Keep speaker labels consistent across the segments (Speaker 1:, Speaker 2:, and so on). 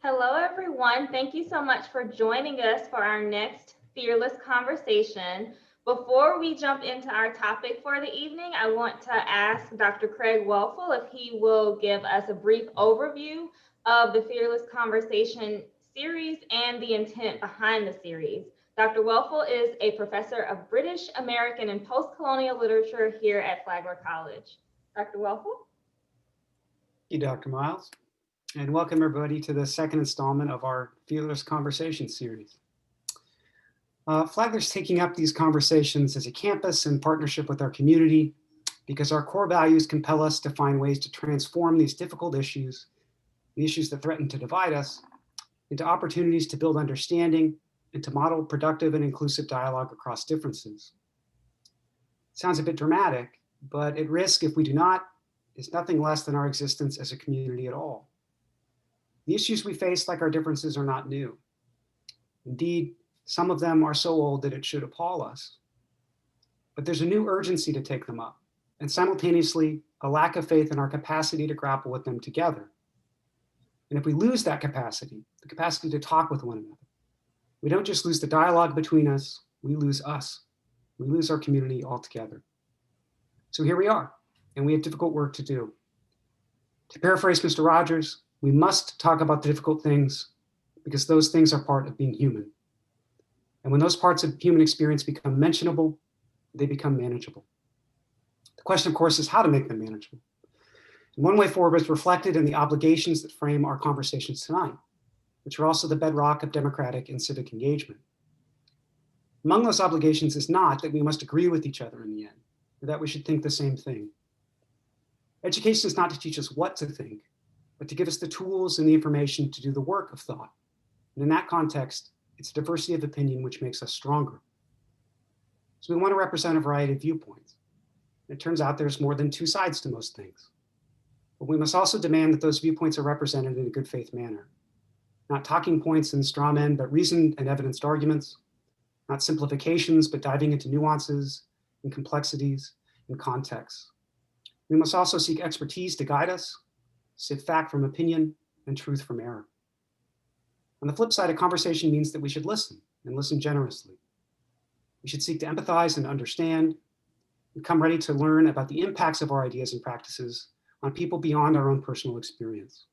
Speaker 1: Hello, everyone. Thank you so much for joining us for our next Fearless Conversation. Before we jump into our topic for the evening, I want to ask Dr. Craig Welfel if he will give us a brief overview of the Fearless Conversation series and the intent behind the series. Dr. Welfel is a professor of British, American, and post-colonial literature here at Flagler College. Dr. Welfel?
Speaker 2: Thank you, Dr. Miles, and welcome everybody to the second installment of our Fearless Conversation series. Flagler's taking up these conversations as a campus in partnership with our community because our core values compel us to find ways to transform these difficult issues, the issues that threaten to divide us, into opportunities to build understanding and to model productive and inclusive dialogue across differences. It sounds a bit dramatic, but at risk if we do not, is nothing less than our existence as a community at all. The issues we face, like our differences, are not new. Indeed, some of them are so old that it should appall us. But there's a new urgency to take them up, and simultaneously, a lack of faith in our capacity to grapple with them together. And if we lose that capacity, the capacity to talk with one another, we don't just lose the dialogue between us, we lose us. We lose our community altogether. So here we are, and we have difficult work to do. To paraphrase Mr. Rogers, we must talk about the difficult things because those things are part of being human. And when those parts of human experience become mentionable, they become manageable. The question, of course, is how to make them manageable. And one way forward is reflected in the obligations that frame our conversations tonight, which are also the bedrock of democratic and civic engagement. Among those obligations is not that we must agree with each other in the end, or that we should think the same thing. Education is not to teach us what to think, but to give us the tools and the information to do the work of thought. And in that context, it's diversity of opinion which makes us stronger. So we want to represent a variety of viewpoints. It turns out there's more than two sides to most things. But we must also demand that those viewpoints are represented in a good faith manner. Not talking points and straw men, but reasoned and evidenced arguments. Not simplifications, but diving into nuances and complexities and contexts. We must also seek expertise to guide us, sift fact from opinion, and truth from error. On the flip side, a conversation means that we should listen, and listen generously. We should seek to empathize and understand, and come ready to learn about the impacts of our ideas and practices on people beyond our own personal experience.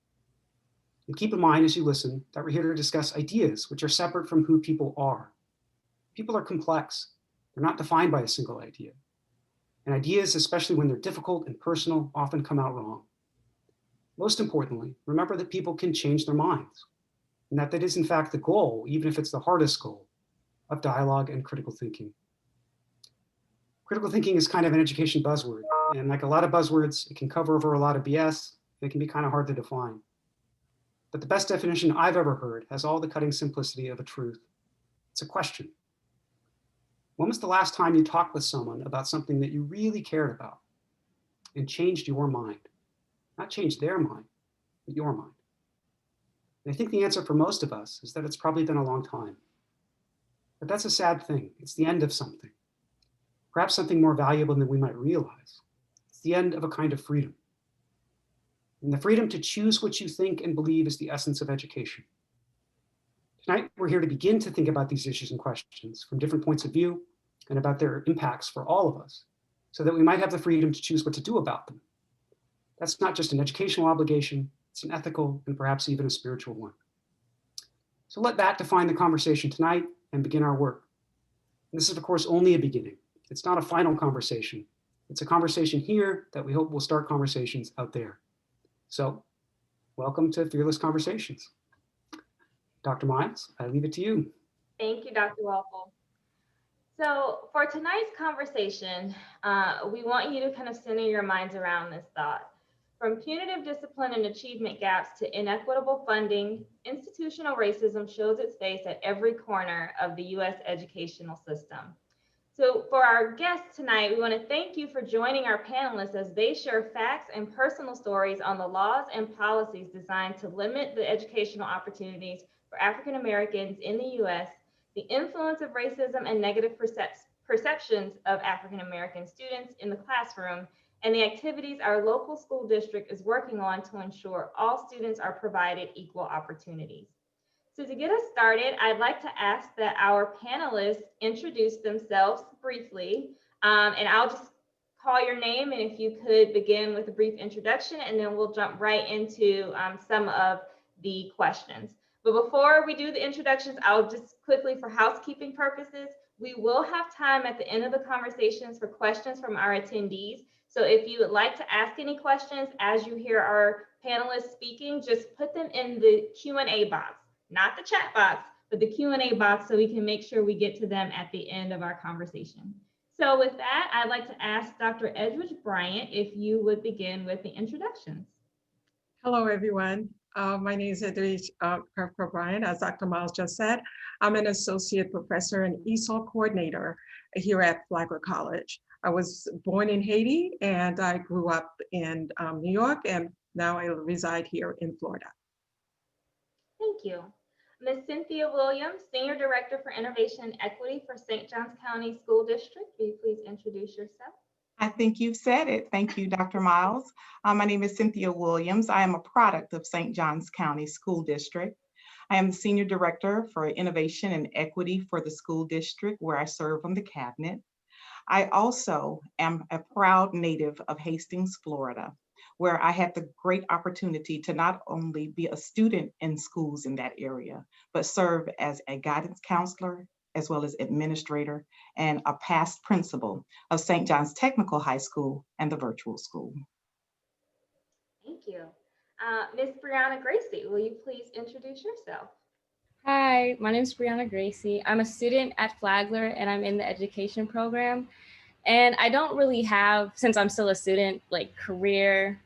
Speaker 2: And keep in mind as you listen that we're here to discuss ideas which are separate from who people are. People are complex. They're not defined by a single idea. And ideas, especially when they're difficult and personal, often come out wrong. Most importantly, remember that people can change their minds, and that is in fact the goal, even if it's the hardest goal, of dialogue and critical thinking. Critical thinking is kind of an education buzzword, and like a lot of buzzwords, it can cover over a lot of BS, and it can be kind of hard to define. But the best definition I've ever heard has all the cutting simplicity of a truth. It's a question. When was the last time you talked with someone about something that you really cared about and changed your mind? Not changed their mind, but your mind. And I think the answer for most of us is that it's probably been a long time. But that's a sad thing. It's the end of something. Perhaps something more valuable than we might realize. It's the end of a kind of freedom. And the freedom to choose what you think and believe is the essence of education. Tonight, we're here to begin to think about these issues and questions from different points of view and about their impacts for all of us, so that we might have the freedom to choose what to do about them. That's not just an educational obligation, it's an ethical and perhaps even a spiritual one. So let that define the conversation tonight and begin our work. And this is, of course, only a beginning. It's not a final conversation. It's a conversation here that we hope will start conversations out there. So, welcome to Fearless Conversations. Dr. Miles, I leave it to you.
Speaker 1: Thank you, Dr. Welfel. So for tonight's conversation, we want you to kind of center your minds around this thought. From punitive discipline and achievement gaps to inequitable funding, institutional racism shows its face at every corner of the U.S. educational system. So for our guests tonight, we want to thank you for joining our panelists as they share facts and personal stories on the laws and policies designed to limit the educational opportunities for African Americans in the U.S., the influence of racism and negative perceptions of African American students in the classroom, and the activities our local school district is working on to ensure all students are provided equal opportunities. So to get us started, I'd like to ask that our panelists introduce themselves briefly, and I'll just call your name, and if you could begin with a brief introduction, and then we'll jump right into some of the questions. But before we do the introductions, I'll just quickly, for housekeeping purposes, we will have time at the end of the conversations for questions from our attendees. So if you would like to ask any questions as you hear our panelists speaking, just put them in the Q&A box, not the chat box, but the Q&A box, so we can make sure we get to them at the end of our conversation. So with that, I'd like to ask Dr. Edwidge Bryant if you would begin with the introductions.
Speaker 3: Hello, everyone. My name is Edwidge Bryant. As Dr. Miles just said, I'm an associate professor and ESOL coordinator here at Flagler College. I was born in Haiti and I grew up in New York, and now I reside here in Florida.
Speaker 1: Thank you. Ms. Cynthia Williams, Senior Director for Innovation and Equity for St. Johns County School District. Will you please introduce yourself?
Speaker 4: I think you've said it. Thank you, Dr. Miles. My name is Cynthia Williams. I am a product of St. Johns County School District. I am the Senior Director for Innovation and Equity for the school district, where I serve on the cabinet. I also am a proud native of Hastings, Florida, where I had the great opportunity to not only be a student in schools in that area, but serve as a guidance counselor, as well as administrator and a past principal of St. John's Technical High School and the virtual school.
Speaker 1: Thank you. Ms. Brianna Gracie, will you please introduce yourself?
Speaker 5: Hi, my name is Brianna Gracie. I'm a student at Flagler and I'm in the education program. And I don't really have, since I'm still a student, like career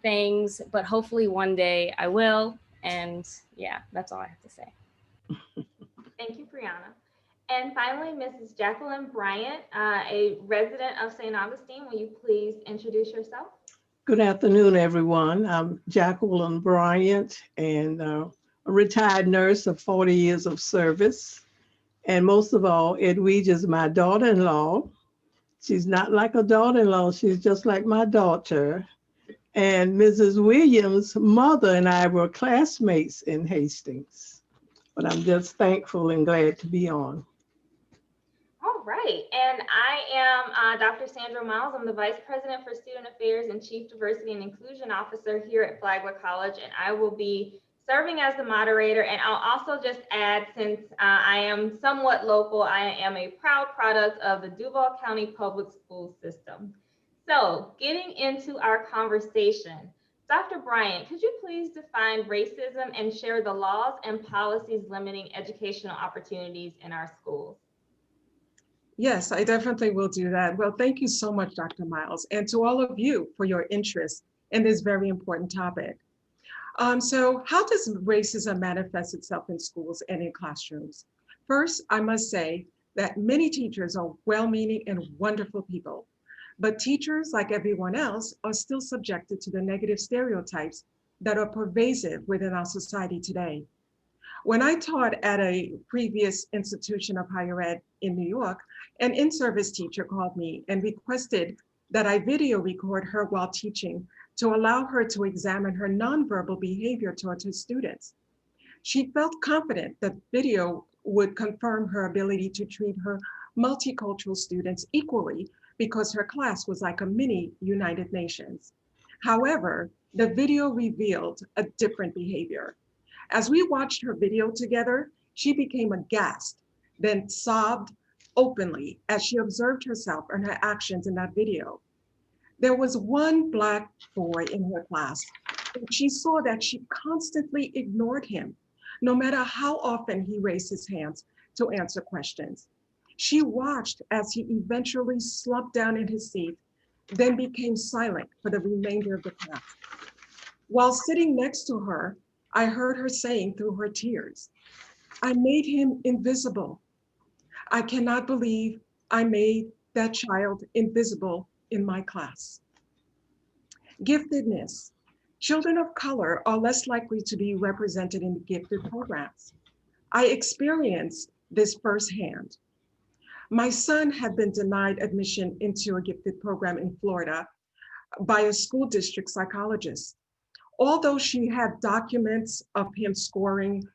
Speaker 5: things, but hopefully one day I will. And yeah, that's all I have to say.
Speaker 1: Thank you, Brianna. And finally, Mrs. Jacqueline Bryant, a resident of St. Augustine, will you please introduce yourself?
Speaker 6: Good afternoon, everyone. I'm Jacqueline Bryant, and a retired nurse of 40 years of service. And most of all, Edwidge is my daughter-in-law. She's not like a daughter-in-law, she's just like my daughter. And Mrs. Williams' mother and I were classmates in Hastings. But I'm just thankful and glad to be on.
Speaker 1: All right, and I am Dr. Sandra Miles. I'm the Vice President for Student Affairs and Chief Diversity and Inclusion Officer here at Flagler College, and I will be serving as the moderator. And I'll also just add, since I am somewhat local, I am a proud product of the Duval County Public School System. So getting into our conversation, Dr. Bryant, could you please define racism and share the laws and policies limiting educational opportunities in our schools?
Speaker 3: Yes, I definitely will do that. Well, thank you so much, Dr. Miles, and to all of you for your interest in this very important topic. So how does racism manifest itself in schools and in classrooms? First, I must say that many teachers are well-meaning and wonderful people, but teachers, like everyone else, are still subjected to the negative stereotypes that are pervasive within our society today. When I taught at a previous institution of higher ed in New York, an in-service teacher called me and requested that I video record her while teaching to allow her to examine her nonverbal behavior towards her students. She felt confident that video would confirm her ability to treat her multicultural students equally because her class was like a mini United Nations. However, the video revealed a different behavior. As we watched her video together, she became aghast, then sobbed openly as she observed herself and her actions in that video. There was one Black boy in her class, and she saw that she constantly ignored him, no matter how often he raised his hands to answer questions. She watched as he eventually slumped down in his seat, then became silent for the remainder of the class. While sitting next to her, I heard her saying through her tears, "I made him invisible. I cannot believe I made that child invisible in my class." Giftedness. Children of color are less likely to be represented in gifted programs. I experienced this firsthand. My son had been denied admission into a gifted program in Florida by a school district psychologist. Although she had documents of him scoring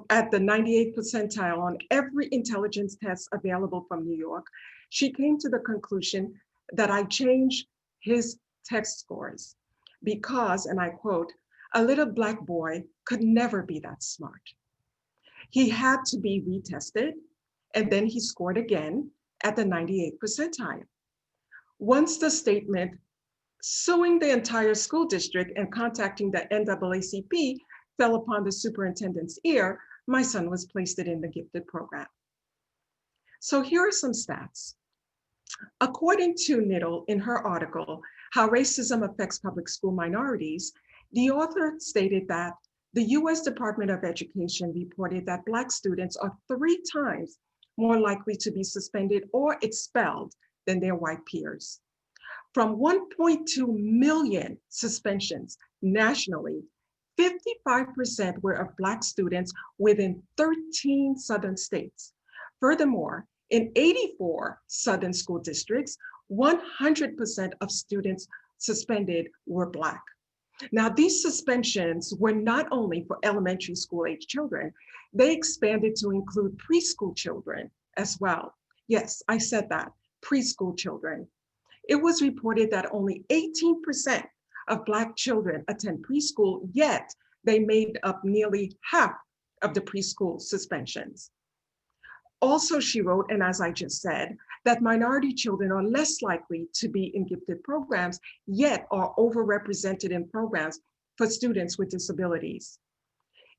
Speaker 3: at the 98th percentile on every intelligence test available from New York, she came to the conclusion that I changed his test scores because, and I quote, "a little Black boy could never be that smart. He had to be retested, and then he scored again at the 98th percentile." Once the statement suing the entire school district and contacting the NAACP fell upon the superintendent's ear, my son was placed in the gifted program. So here are some stats. According to Niddle in her article, How Racism Affects Public School Minorities, the author stated that the US Department of Education reported that Black students are 3 times more likely to be suspended or expelled than their white peers. From 1.2 million suspensions nationally, 55% were of Black students within 13 Southern states. Furthermore, in 84 Southern school districts, 100% of students suspended were Black. Now, these suspensions were not only for elementary school age children, they expanded to include preschool children as well. Yes, I said that, preschool children. It was reported that only 18% of Black children attend preschool, yet they made up nearly half of the preschool suspensions. Also, she wrote, and as I just said, that minority children are less likely to be in gifted programs, yet are overrepresented in programs for students with disabilities.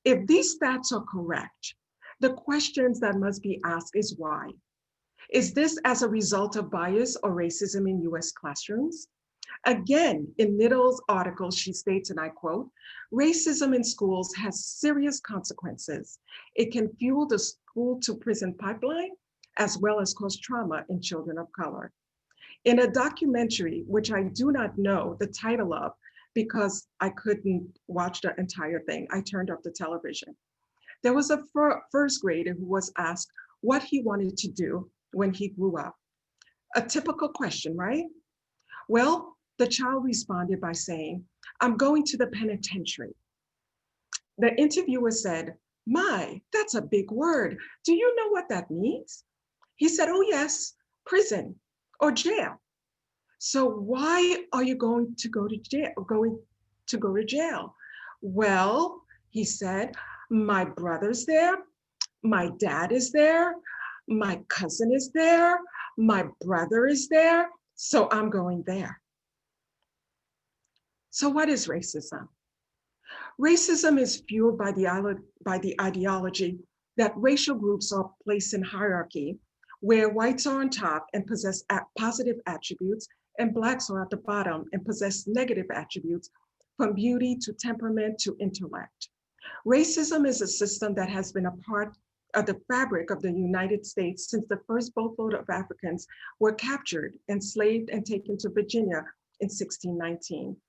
Speaker 3: If these stats are correct, the questions that must be asked is why? Is this as a result of bias or racism in US classrooms? Again, in Niddle's article, she states, and I quote, "Racism in schools has serious consequences. It can fuel the school to prison pipeline, as well as cause trauma in children of color." In a documentary, which I do not know the title of because I couldn't watch the entire thing, I turned off the television. There was a first grader who was asked what he wanted to do when he grew up. A typical question, right? Well, the child responded by saying, "I'm going to the penitentiary." The interviewer said, "My, that's a big word. Do you know what that means?" He said, "Oh yes, prison or jail." "So why are you going to go to jail?" "Well," he said, "my brother's there, my dad is there, my cousin is there, my brother is there, so I'm going there." So what is racism? Racism is fueled by the ideology that racial groups are placed in hierarchy, where whites are on top and possess positive attributes, and Blacks are at the bottom and possess negative attributes, from beauty to temperament to intellect. Racism is a system that has been a part of the fabric of the United States since the first boatload of Africans were captured, enslaved, and taken to Virginia in 1619.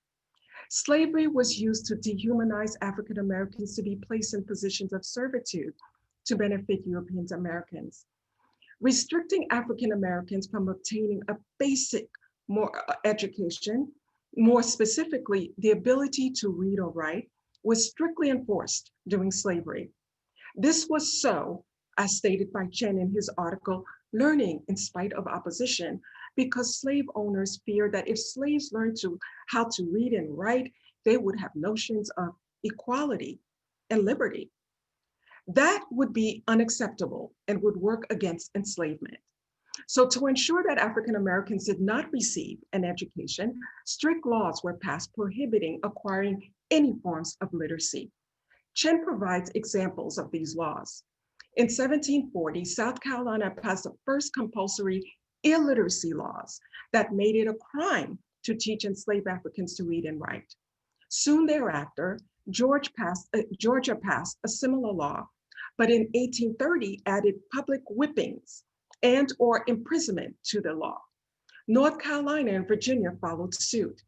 Speaker 3: Slavery was used to dehumanize African Americans to be placed in positions of servitude to benefit European Americans. Restricting African Americans from obtaining a basic education, more specifically, the ability to read or write, was strictly enforced during slavery. This was so, as stated by Chen in his article, "Learning in Spite of Opposition," because slave owners feared that if slaves learned how to read and write, they would have notions of equality and liberty. That would be unacceptable and would work against enslavement. So to ensure that African Americans did not receive an education, strict laws were passed prohibiting acquiring any forms of literacy. Chen provides examples of these laws. In 1740, South Carolina passed the first compulsory illiteracy laws that made it a crime to teach enslaved Africans to read and write. Soon thereafter, Georgia passed a similar law, but in 1830 added public whippings and or imprisonment to the law. North Carolina and Virginia followed suit.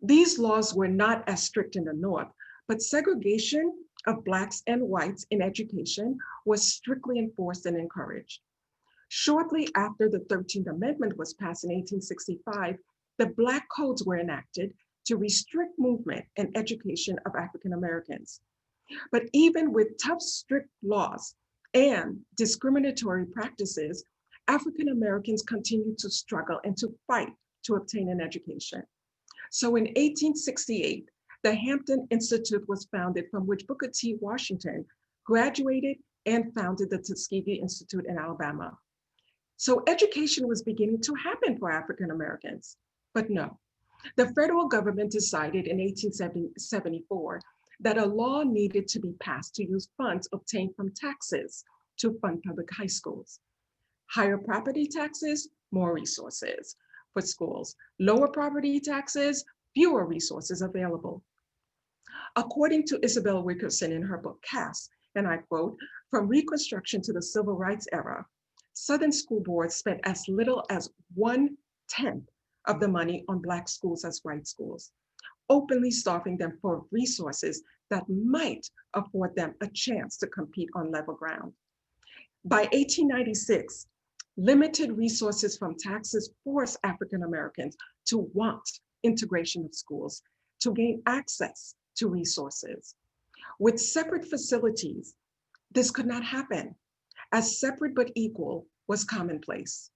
Speaker 3: These laws were not as strict in the North, but segregation of Blacks and whites in education was strictly enforced and encouraged. Shortly after the 13th Amendment was passed in 1865, the Black Codes were enacted to restrict movement and education of African Americans. But even with tough, strict laws and discriminatory practices, African Americans continued to struggle and to fight to obtain an education. So in 1868, the Hampton Institute was founded, from which Booker T. Washington graduated and founded the Tuskegee Institute in Alabama. So education was beginning to happen for African Americans, but no. The federal government decided in 1874 that a law needed to be passed to use funds obtained from taxes to fund public high schools. Higher property taxes, more resources for schools. Lower property taxes, fewer resources available. According to Isabel Wilkerson in her book, Caste, and I quote, "From Reconstruction to the Civil Rights Era, Southern school boards spent as little as 1/10 of the money on Black schools as white schools, openly starving them for resources that might afford them a chance to compete on level ground." By 1896, limited resources from taxes forced African Americans to want integration of schools, to gain access to resources. With separate facilities, this could not happen, as separate but equal was commonplace.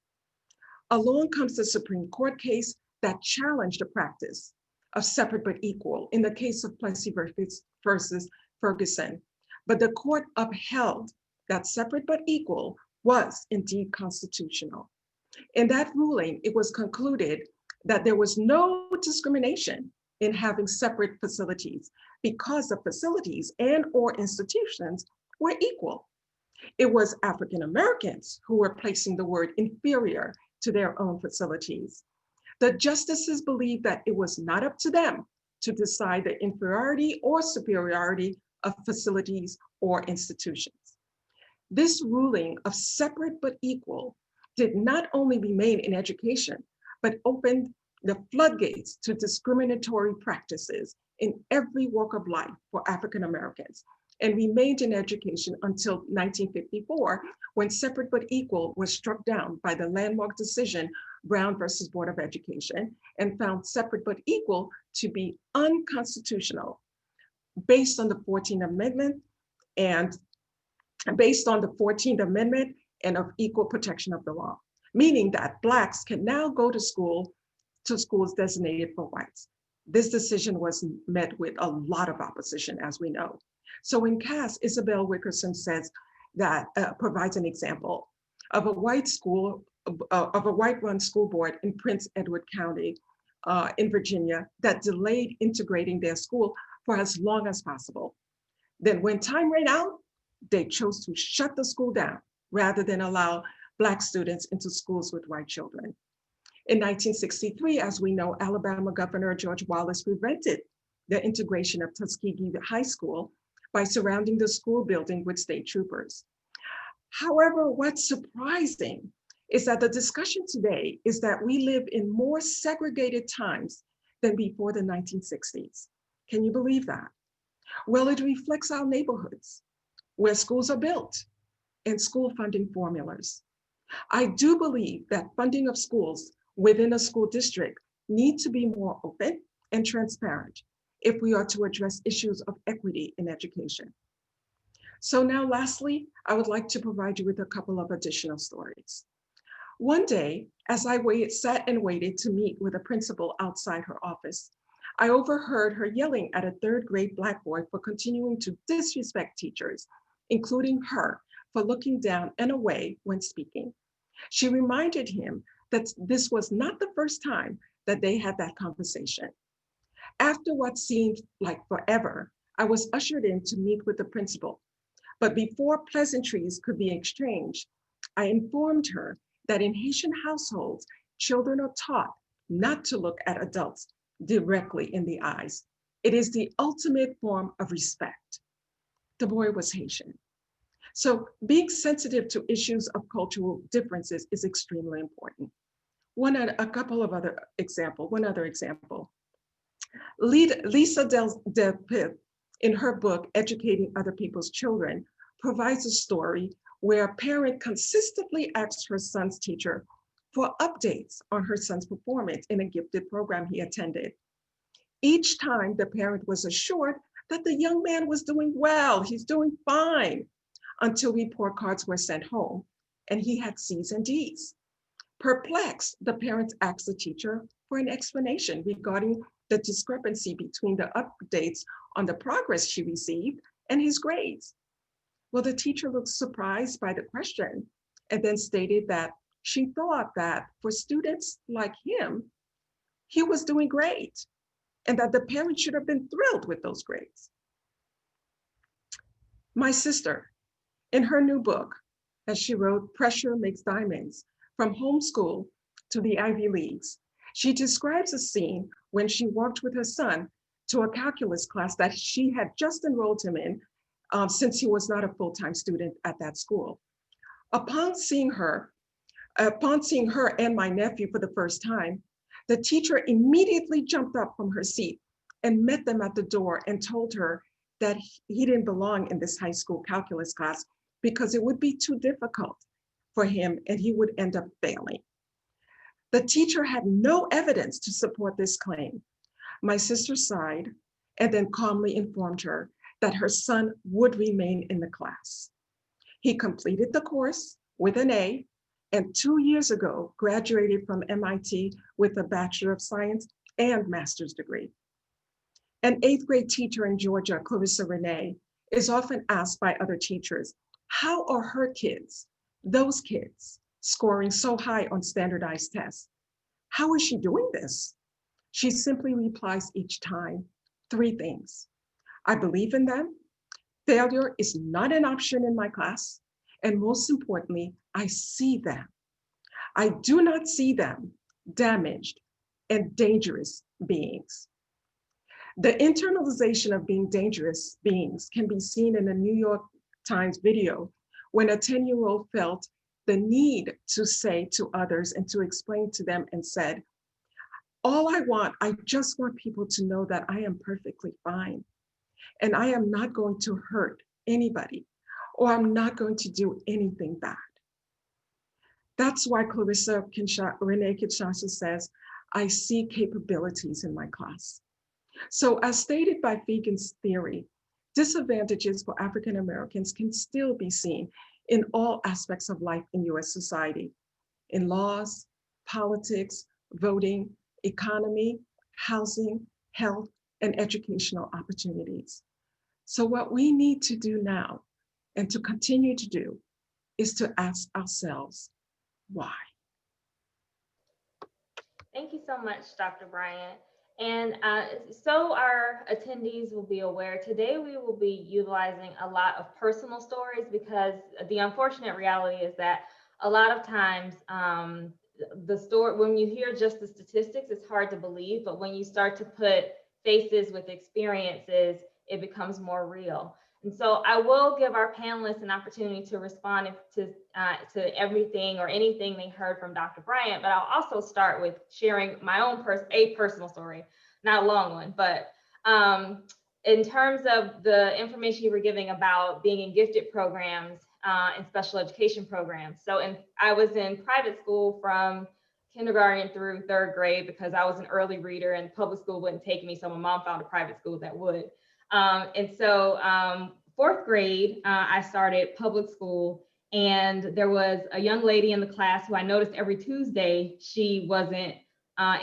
Speaker 3: Along comes the Supreme Court case that challenged the practice of separate but equal in the case of Plessy versus Ferguson. But the court upheld that separate but equal was indeed constitutional. In that ruling, it was concluded that there was no discrimination in having separate facilities because the facilities and/or institutions were equal. It was African Americans who were placing the word inferior to their own facilities. The justices believed that it was not up to them to decide the inferiority or superiority of facilities or institutions. This ruling of separate but equal did not only remain in education, but opened the floodgates to discriminatory practices in every walk of life for African Americans, and remained in education until 1954, when separate but equal was struck down by the landmark decision, Brown versus Board of Education, and found separate but equal to be unconstitutional based on the 14th Amendment and of equal protection of the law, meaning that Blacks can now go to schools designated for whites. This decision was met with a lot of opposition, as we know. So in Cass, Isabel Wilkerson says that provides an example of a white-run school board in Prince Edward County in Virginia that delayed integrating their school for as long as possible. Then when time ran out, they chose to shut the school down rather than allow Black students into schools with white children. In 1963, as we know, Alabama Governor George Wallace prevented the integration of Tuskegee High School by surrounding the school building with state troopers. However, what's surprising is that the discussion today is that we live in more segregated times than before the 1960s. Can you believe that? Well, it reflects our neighborhoods where schools are built and school funding formulas. I do believe that funding of schools within a school district need to be more open and transparent if we are to address issues of equity in education. So now lastly, I would like to provide you with a couple of additional stories. One day, as I sat and waited to meet with a principal outside her office, I overheard her yelling at a third grade Black boy for continuing to disrespect teachers, including her, for looking down and away when speaking. She reminded him that this was not the first time that they had that conversation. After what seemed like forever, I was ushered in to meet with the principal. But before pleasantries could be exchanged, I informed her that in Haitian households, children are taught not to look at adults directly in the eyes. It is the ultimate form of respect. The boy was Haitian. So being sensitive to issues of cultural differences is extremely important. One other example. Lisa Delpit, in her book, Educating Other People's Children, provides a story where a parent consistently asked her son's teacher for updates on her son's performance in a gifted program he attended. Each time, the parent was assured that the young man was doing well, he's doing fine, until report cards were sent home and he had C's and D's. Perplexed, the parents asked the teacher for an explanation regarding the discrepancy between the updates on the progress she received and his grades. Well, the teacher looked surprised by the question and then stated that she thought that for students like him, he was doing great and that the parents should have been thrilled with those grades. My sister, in her new book, as she wrote, Pressure Makes Diamonds, From Homeschool to the Ivy Leagues, she describes a scene when she walked with her son to a calculus class that she had just enrolled him in since he was not a full-time student at that school. Upon seeing her and my nephew for the first time, the teacher immediately jumped up from her seat and met them at the door and told her that he didn't belong in this high school calculus class because it would be too difficult for him and he would end up failing. The teacher had no evidence to support this claim. My sister sighed and then calmly informed her that her son would remain in the class. He completed the course with an A and 2 years ago graduated from MIT with a Bachelor of Science and master's degree. An 8th grade teacher in Georgia, Clarissa Renee, is often asked by other teachers, how are her kids, those kids, scoring so high on standardized tests? How is she doing this? She simply replies each time, 3 things. I believe in them. Failure is not an option in my class. And most importantly, I see them. I do not see them damaged and dangerous beings. The internalization of being dangerous beings can be seen in a New York Times video when a 10-year-old felt the need to say to others and to explain to them and said, I just want people to know that I am perfectly fine and I am not going to hurt anybody or I'm not going to do anything bad. That's why Renee Kinshasa says, I see capabilities in my class. So as stated by Fegan's theory, disadvantages for African Americans can still be seen in all aspects of life in US society, in laws, politics, voting, economy, housing, health, and educational opportunities. So what we need to do now and to continue to do is to ask ourselves, why?
Speaker 1: Thank you so much, Dr. Bryant. And so our attendees will be aware, today we will be utilizing a lot of personal stories because the unfortunate reality is that a lot of times when you hear just the statistics, it's hard to believe, but when you start to put faces with experiences, it becomes more real. And so I will give our panelists an opportunity to respond to everything or anything they heard from Dr. Bryant, but I'll also start with sharing my own personal story, not a long one, but in terms of the information you were giving about being in gifted programs and special education programs. So I was in private school from kindergarten through 3rd grade because I was an early reader and public school wouldn't take me, so my mom found a private school that would. And so 4th grade, I started public school, and there was a young lady in the class who I noticed every Tuesday she wasn't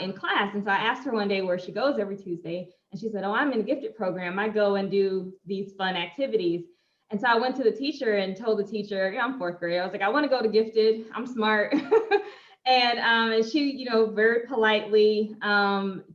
Speaker 1: in class. And so I asked her one day where she goes every Tuesday, and she said, oh, I'm in a gifted program. I go and do these fun activities. And so I went to the teacher and told the teacher, I'm 4th grade. I was like, I want to go to gifted. I'm smart. And she, very politely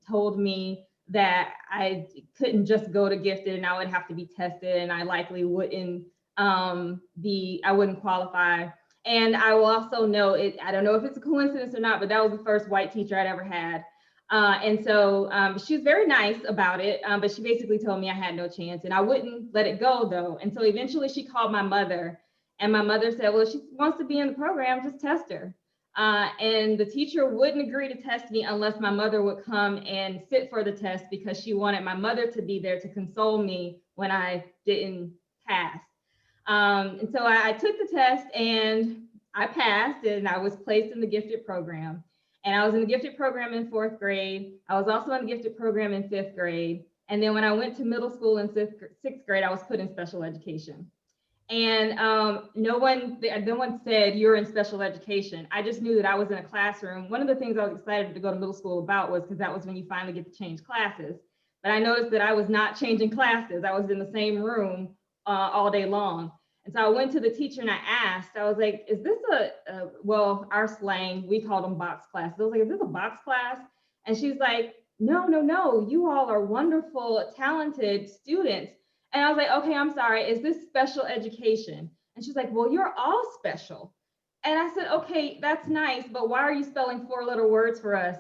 Speaker 1: told me that I couldn't just go to gifted and I would have to be tested and I likely wouldn't I wouldn't qualify. And I will also note, I don't know if it's a coincidence or not, but that was the first white teacher I'd ever had. And so she was very nice about it, but she basically told me I had no chance and I wouldn't let it go though. And so eventually she called my mother and my mother said, well, if she wants to be in the program, just test her. And the teacher wouldn't agree to test me unless my mother would come and sit for the test because she wanted my mother to be there to console me when I didn't pass. And so I took the test and I passed and I was placed in the gifted program. And I was in the gifted program in 4th grade. I was also in the gifted program in 5th grade. And then when I went to middle school in 6th grade, I was put in special education. And no one said you're in special education. I just knew that I was in a classroom. One of the things I was excited to go to middle school about was because that was when you finally get to change classes. But I noticed that I was not changing classes. I was in the same room all day long. And so I went to the teacher and I asked, I was like, is this well, our slang, we called them box classes. I was like, is this a box class? And she's like, no, you all are wonderful, talented students. And I was like, okay, I'm sorry, is this special education? And she's like, well, you're all special. And I said, okay, that's nice, but why are you spelling 4-letter words for us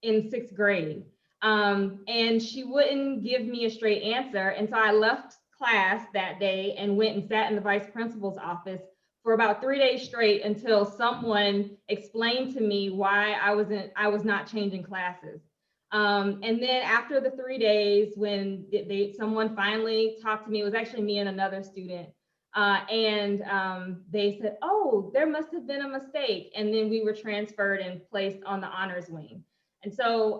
Speaker 1: in 6th grade? And she wouldn't give me a straight answer. And so I left class that day and went and sat in the vice principal's office for about 3 days straight until someone explained to me why I was not changing classes. And then after the 3 days, when someone finally talked to me, it was actually me and another student, and they said, oh, there must have been a mistake. And then we were transferred and placed on the honors wing. And so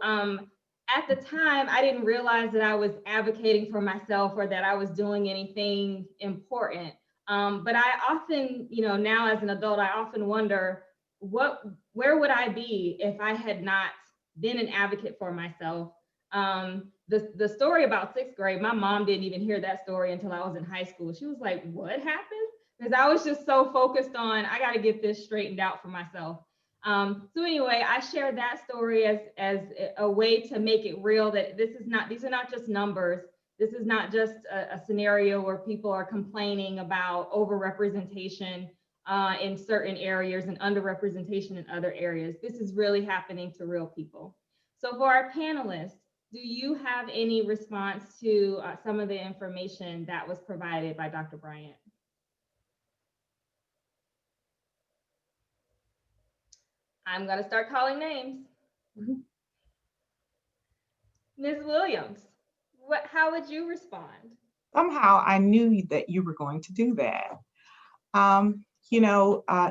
Speaker 1: at the time, I didn't realize that I was advocating for myself or that I was doing anything important. But I often, now as an adult, I often wonder, where would I be if I had not been an advocate for myself? The story about 6th grade, my mom didn't even hear that story until I was in high school. She was like, what happened? Because I was just so focused on, I got to get this straightened out for myself. So anyway, I shared that story as a way to make it real, that these are not just numbers. This is not just a scenario where people are complaining about overrepresentation in certain areas and underrepresentation in other areas. This is really happening to real people. So for our panelists, do you have any response to some of the information that was provided by Dr. Bryant? I'm going to start calling names. Ms. Williams, how would you respond?
Speaker 4: Somehow I knew that you were going to do that.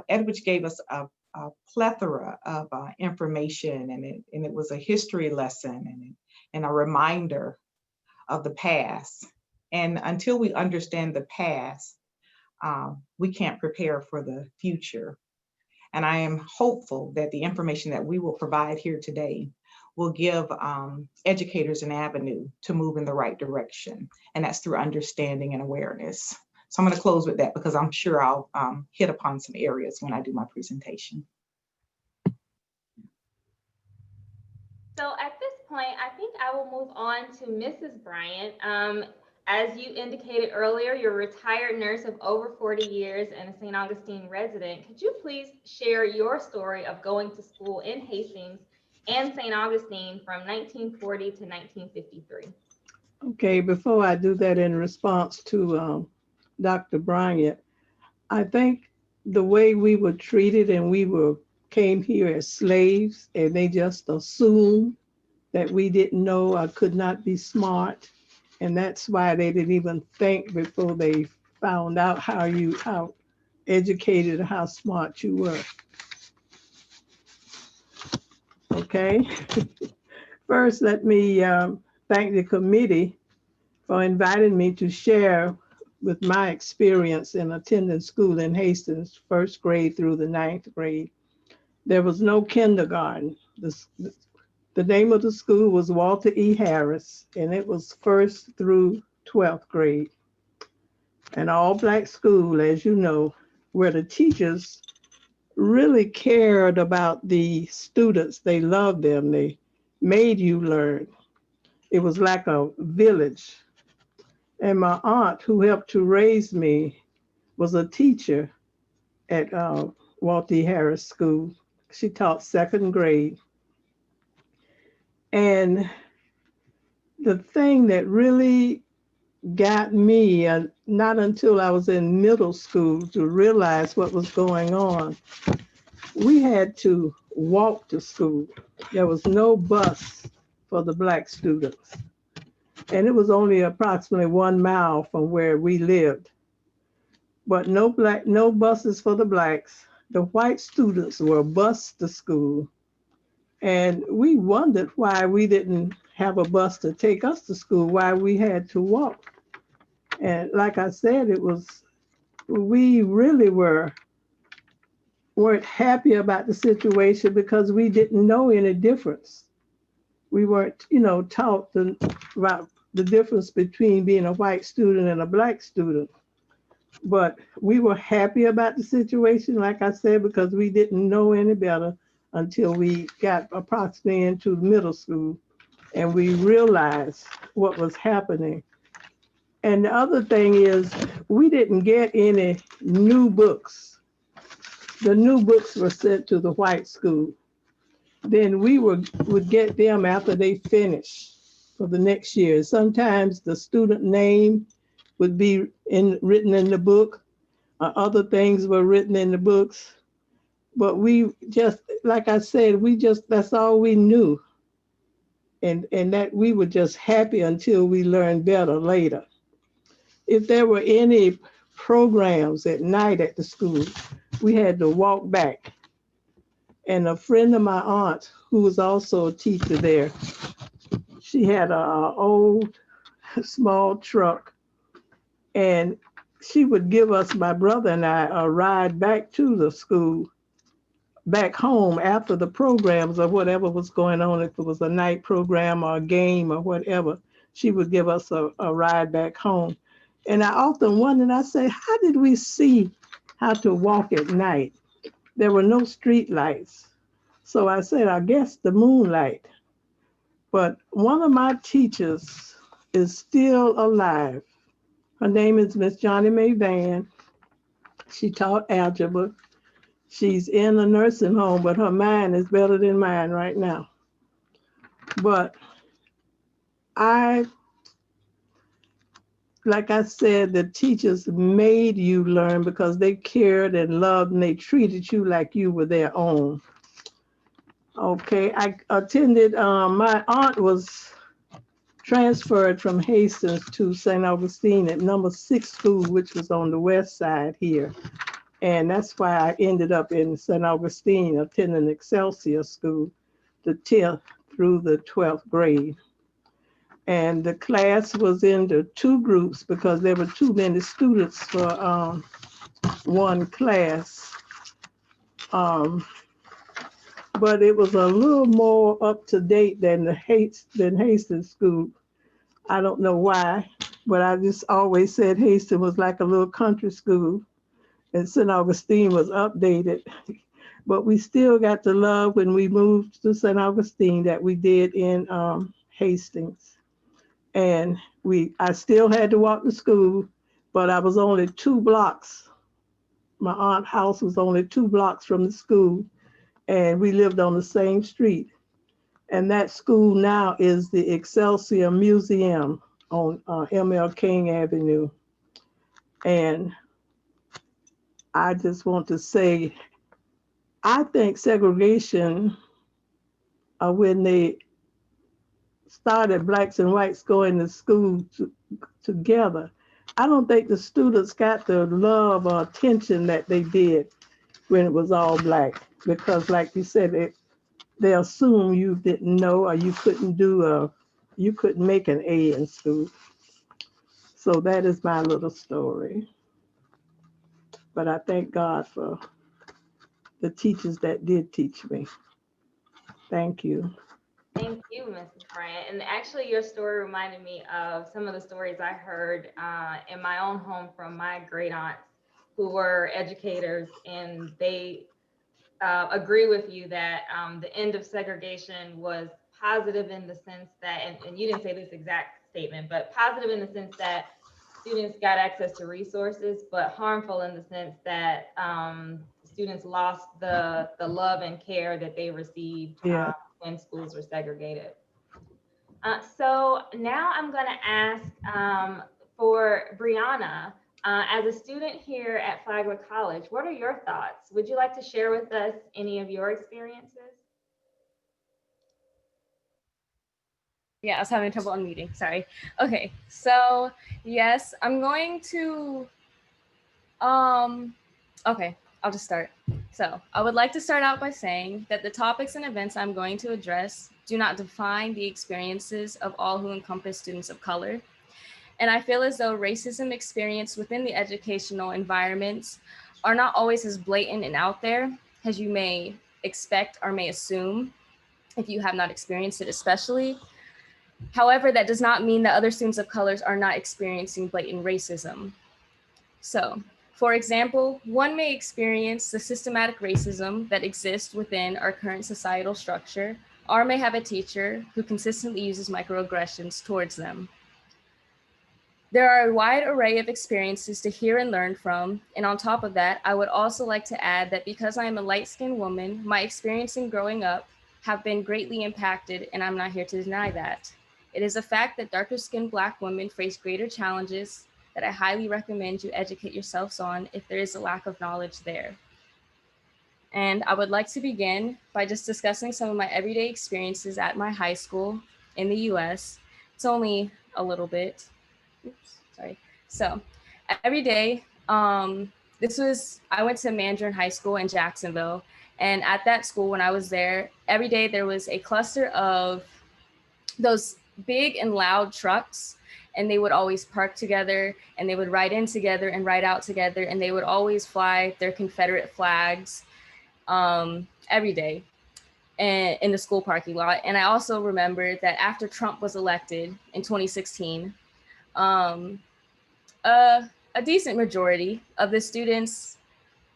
Speaker 4: Edwidge gave us a plethora of information, and it was a history lesson and a reminder of the past. And until we understand the past, we can't prepare for the future. And I am hopeful that the information that we will provide here today will give educators an avenue to move in the right direction. And that's through understanding and awareness. So I'm going to close with that because I'm sure I'll hit upon some areas when I do my presentation.
Speaker 1: So at this point, I think I will move on to Mrs. Bryant. As you indicated earlier, you're a retired nurse of over 40 years and a St. Augustine resident. Could you please share your story of going to school in Hastings and St. Augustine from 1940 to 1953?
Speaker 6: Okay, before I do that, in response to Dr. Bryant, I think the way we were treated, and came here as slaves, and they just assumed that we didn't know or could not be smart. And that's why they didn't even think before they found out how educated, how smart you were. Okay. First, let me thank the committee for inviting me to share with my experience in attending school in Hastings, 1st grade through the 9th grade. There was no kindergarten. The name of the school was Walter E. Harris, and it was 1st through 12th grade. An all-Black school, as you know, where the teachers really cared about the students. They loved them. They made you learn. It was like a village. And my aunt, who helped to raise me, was a teacher at Walter E. Harris School. She taught 2nd grade. And the thing that really got me, not until I was in middle school to realize what was going on, we had to walk to school. There was no bus for the Black students. And it was only approximately 1 mile from where we lived. But no buses for the Blacks, the white students were bused to school. And we wondered why we didn't have a bus to take us to school, why we had to walk. And like I said, we really weren't happy about the situation because we didn't know any difference. We weren't, taught about the difference between being a white student and a black student. But we were happy about the situation, like I said, because we didn't know any better until we got approximately into middle school and we realized what was happening. And the other thing is, we didn't get any new books. The new books were sent to the white school. Then we would get them after they finished for the next year. Sometimes the student name would be written in the book. Other things were written in the books. But we just, like I said, that's all we knew. And that we were just happy until we learned better later. If there were any programs at night at the school, we had to walk back. And a friend of my aunt, who was also a teacher there, she had an old small truck, and she would give us, my brother and I, a ride back to the school, back home after the programs or whatever was going on. If it was a night program or a game or whatever, she would give us a ride back home. And I often wondered, I say, how did we see how to walk at night? There were no street lights. So I said, I guess the moonlight. But one of my teachers is still alive. Her name is Miss Johnny Mae Van. She taught algebra. She's in a nursing home, but her mind is better than mine right now. But like I said, the teachers made you learn because they cared and loved and they treated you like you were their own. Okay, I attended, my aunt was transferred from Hastings to St. Augustine at number 6 school, which was on the west side here. And that's why I ended up in St. Augustine attending Excelsior School, the 10th through the 12th grade. And the class was into 2 groups because there were too many students for one class. But it was a little more up to date than Hastings School. I don't know why, but I just always said Hastings was like a little country school and St. Augustine was updated. But we still got the love when we moved to St. Augustine that we did in Hastings. And I still had to walk to school, but I was only 2 blocks. My aunt's house was only 2 blocks from the school, and we lived on the same street. And that school now is the Excelsior Museum on M.L. King Avenue. And I just want to say, I think segregation, when they started blacks and whites going to school together, I don't think the students got the love or attention that they did when it was all black. Because like you said, they assume you didn't know or you couldn't make an A in school. So that is my little story. But I thank God for the teachers that did teach me. Thank you.
Speaker 1: Thank you, Mrs. Bryant. And actually, your story reminded me of some of the stories I heard in my own home from my great aunts who were educators, and they agree with you that the end of segregation was positive in the sense that, and you didn't say this exact statement, but positive in the sense that students got access to resources, but harmful in the sense that students lost the love and care that they received when schools were segregated. So now I'm going to ask for Brianna, as a student here at Flagler College, what are your thoughts? Would you like to share with us any of your experiences?
Speaker 5: Yeah, I was having trouble unmuting, sorry. Okay, so yes, I'm going to, okay, I'll just start. So I would like to start out by saying that the topics and events I'm going to address do not define the experiences of all who encompass students of color. And I feel as though racism experienced within the educational environments are not always as blatant and out there as you may expect or may assume if you have not experienced it especially. However, that does not mean that other students of colors are not experiencing blatant racism. So, for example, one may experience the systematic racism that exists within our current societal structure, or may have a teacher who consistently uses microaggressions towards them. There are a wide array of experiences to hear and learn from, and on top of that, I would also like to add that because I am a light-skinned woman, my experience in growing up have been greatly impacted, and I'm not here to deny that. It is a fact that darker-skinned Black women face greater challenges that I highly recommend you educate yourselves on if there is a lack of knowledge there. And I would like to begin by just discussing some of my everyday experiences at my high school in the US. It's only a little bit. Oops, sorry. So every day, I went to Mandarin High School in Jacksonville. And at that school, when I was there, every day there was a cluster of those big and loud trucks, and they would always park together, and they would ride in together and ride out together, and they would always fly their Confederate flags every day in the school parking lot. And I also remember that after Trump was elected in 2016, a decent majority of the students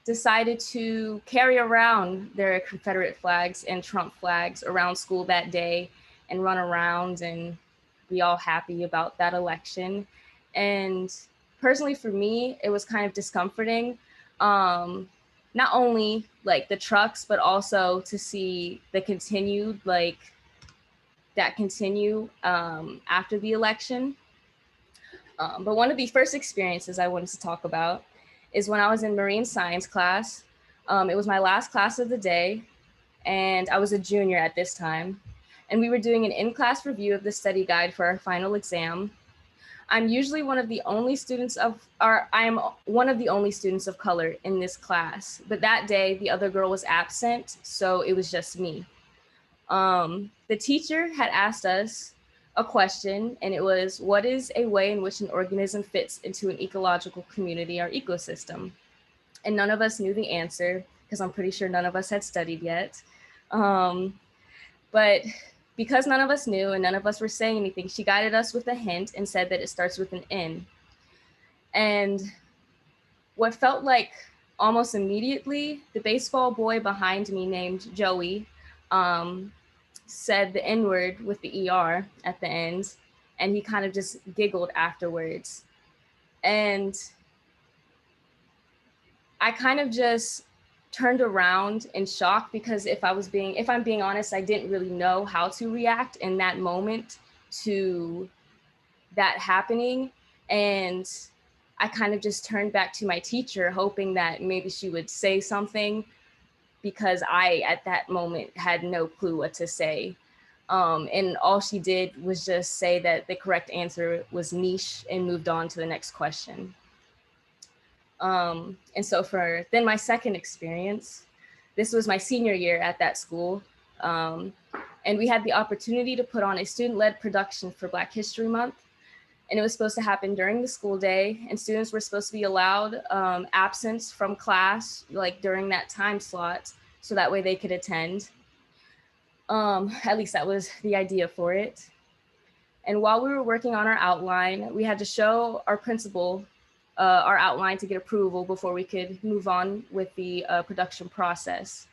Speaker 5: decided to carry around their Confederate flags and Trump flags around school that day and run around and be all happy about that election. And personally for me, it was kind of discomforting. Not only like the trucks, but also to see the continued after the election. But one of the first experiences I wanted to talk about is when I was in marine science class. It was my last class of the day, and I was a junior at this time. And we were doing an in-class review of the study guide for our final exam. I am one of the only students of color in this class, but that day the other girl was absent, so it was just me. The teacher had asked us a question, and it was, what is a way in which an organism fits into an ecological community or ecosystem? And none of us knew the answer, because I'm pretty sure none of us had studied yet. But because none of us knew and none of us were saying anything, she guided us with a hint and said that it starts with an N. And what felt like almost immediately, the baseball boy behind me named Joey said the N-word with the ER at the end, and he kind of just giggled afterwards. And I kind of just turned around in shock, because if I'm being honest, I didn't really know how to react in that moment to that happening. And I kind of just turned back to my teacher, hoping that maybe she would say something, because I, at that moment, had no clue what to say. And all she did was just say that the correct answer was niche and moved on to the next question. And so for then my second experience, this was my senior year at that school. And we had the opportunity to put on a student-led production for Black History Month. And it was supposed to happen during the school day, and students were supposed to be allowed absence from class, like during that time slot, so that way they could attend. At least that was the idea for it. And while we were working on our outline, we had to show our principal our outline to get approval before we could move on with the production process.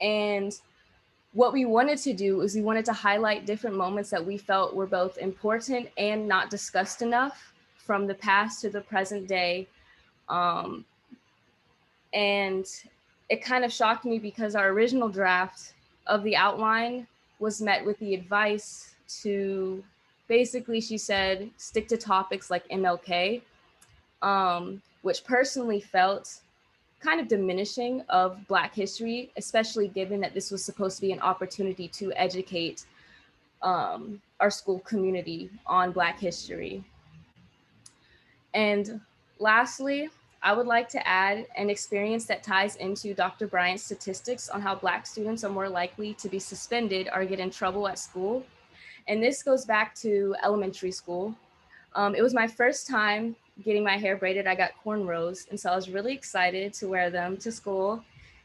Speaker 5: And what we wanted to do is we wanted to highlight different moments that we felt were both important and not discussed enough from the past to the present day. And it kind of shocked me, because our original draft of the outline was met with the advice to, basically she said, stick to topics like MLK, which personally felt kind of diminishing of Black history, especially given that this was supposed to be an opportunity to educate our school community on Black history. And lastly, I would like to add an experience that ties into Dr. Bryant's statistics on how Black students are more likely to be suspended or get in trouble at school. And this goes back to elementary school. It was my first time getting my hair braided. I got cornrows, and so I was really excited to wear them to school.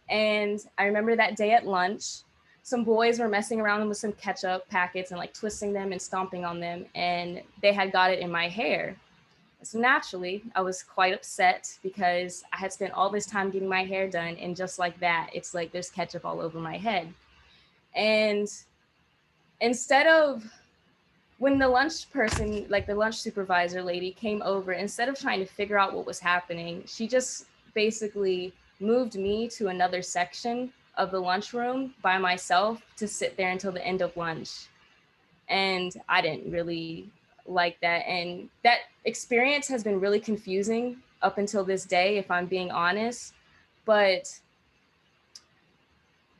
Speaker 5: And I remember that day at lunch, some boys were messing around with some ketchup packets and like twisting them and stomping on them, and they had got it in my hair. So naturally, I was quite upset because I had spent all this time getting my hair done, and just like that, it's like there's ketchup all over my head. And instead of, when the lunch person, like the lunch supervisor lady came over, instead of trying to figure out what was happening, she just basically moved me to another section of the lunchroom by myself to sit there until the end of lunch. And I didn't really like that. And that experience has been really confusing up until this day, if I'm being honest. But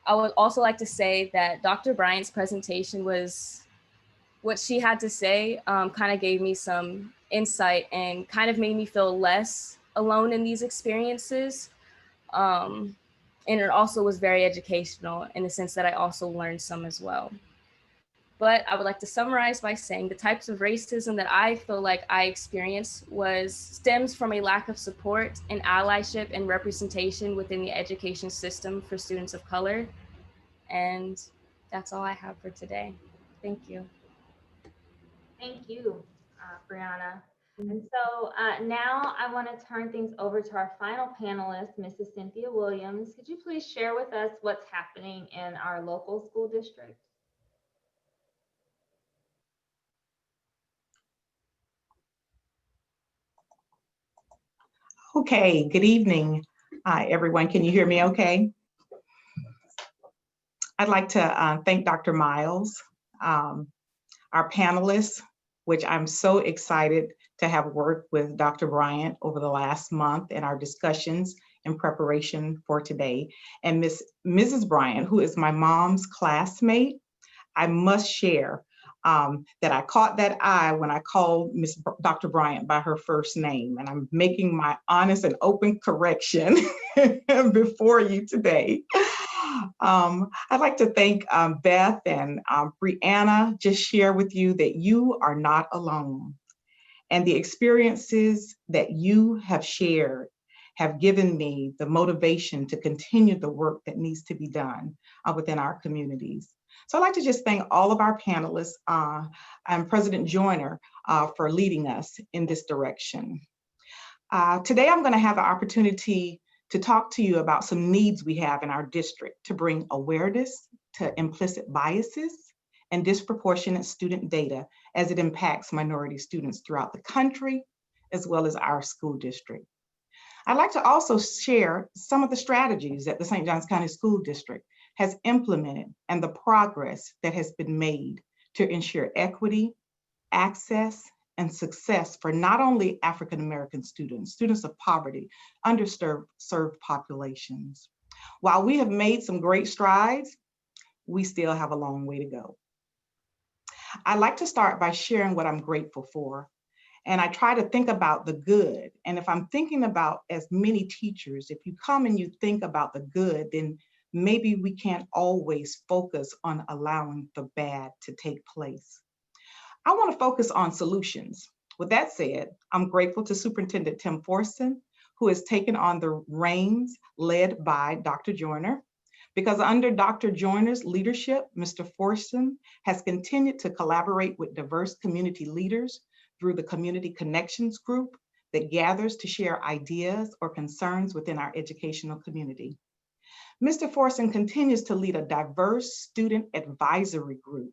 Speaker 5: I would also like to say that Dr. Bryant's presentation was, what she had to say kind of gave me some insight and kind of made me feel less alone in these experiences. And it also was very educational in the sense that I also learned some as well. But I would like to summarize by saying the types of racism that I feel like I experienced stems from a lack of support and allyship and representation within the education system for students of color. And that's all I have for today. Thank you.
Speaker 1: Thank you, Brianna. And so now I want to turn things over to our final panelist, Mrs. Cynthia Williams. Could you please share with us what's happening in our local school district?
Speaker 4: Okay, good evening, everyone. Can you hear me okay? I'd like to thank Dr. Miles, our panelists, which I'm so excited to have worked with Dr. Bryant over the last month in our discussions in preparation for today. And Mrs. Bryant, who is my mom's classmate, I must share that I caught that eye when I called Dr. Bryant by her first name, and I'm making my honest and open correction before you today. I'd like to thank Beth and Brianna, just share with you that you are not alone. And the experiences that you have shared have given me the motivation to continue the work that needs to be done within our communities. So I'd like to just thank all of our panelists and President Joyner for leading us in this direction. Today, I'm going to have the opportunity to talk to you about some needs we have in our district to bring awareness to implicit biases and disproportionate student data as it impacts minority students throughout the country, as well as our school district. I'd like to also share some of the strategies that the St. Johns County School District has implemented and the progress that has been made to ensure equity, access, and success for not only African-American students, students of poverty, underserved populations. While we have made some great strides, we still have a long way to go. I'd like to start by sharing what I'm grateful for. And I try to think about the good. And if I'm thinking about, as many teachers, if you come and you think about the good, then maybe we can't always focus on allowing the bad to take place. I want to focus on solutions. With that said, I'm grateful to Superintendent Tim Forson, who has taken on the reins led by Dr. Joyner, because under Dr. Joyner's leadership, Mr. Forson has continued to collaborate with diverse community leaders through the Community Connections Group that gathers to share ideas or concerns within our educational community. Mr. Forson continues to lead a diverse student advisory group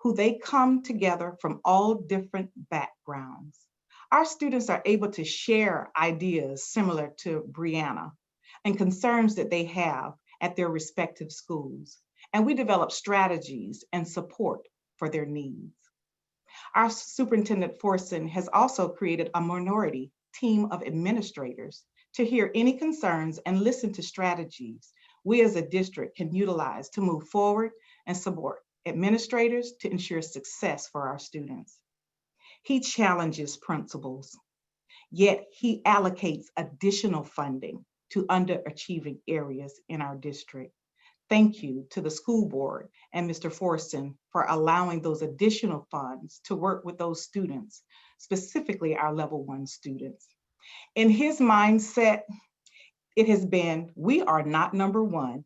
Speaker 4: who they come together from all different backgrounds. Our students are able to share ideas similar to Brianna and concerns that they have at their respective schools, and we develop strategies and support for their needs. Our Superintendent Forson has also created a minority team of administrators to hear any concerns and listen to strategies we as a district can utilize to move forward and support administrators to ensure success for our students. He challenges principals, yet he allocates additional funding to underachieving areas in our district. Thank you to the school board and Mr. Forson for allowing those additional funds to work with those students, specifically our level 1 students. In his mindset, it has been, we are not number 1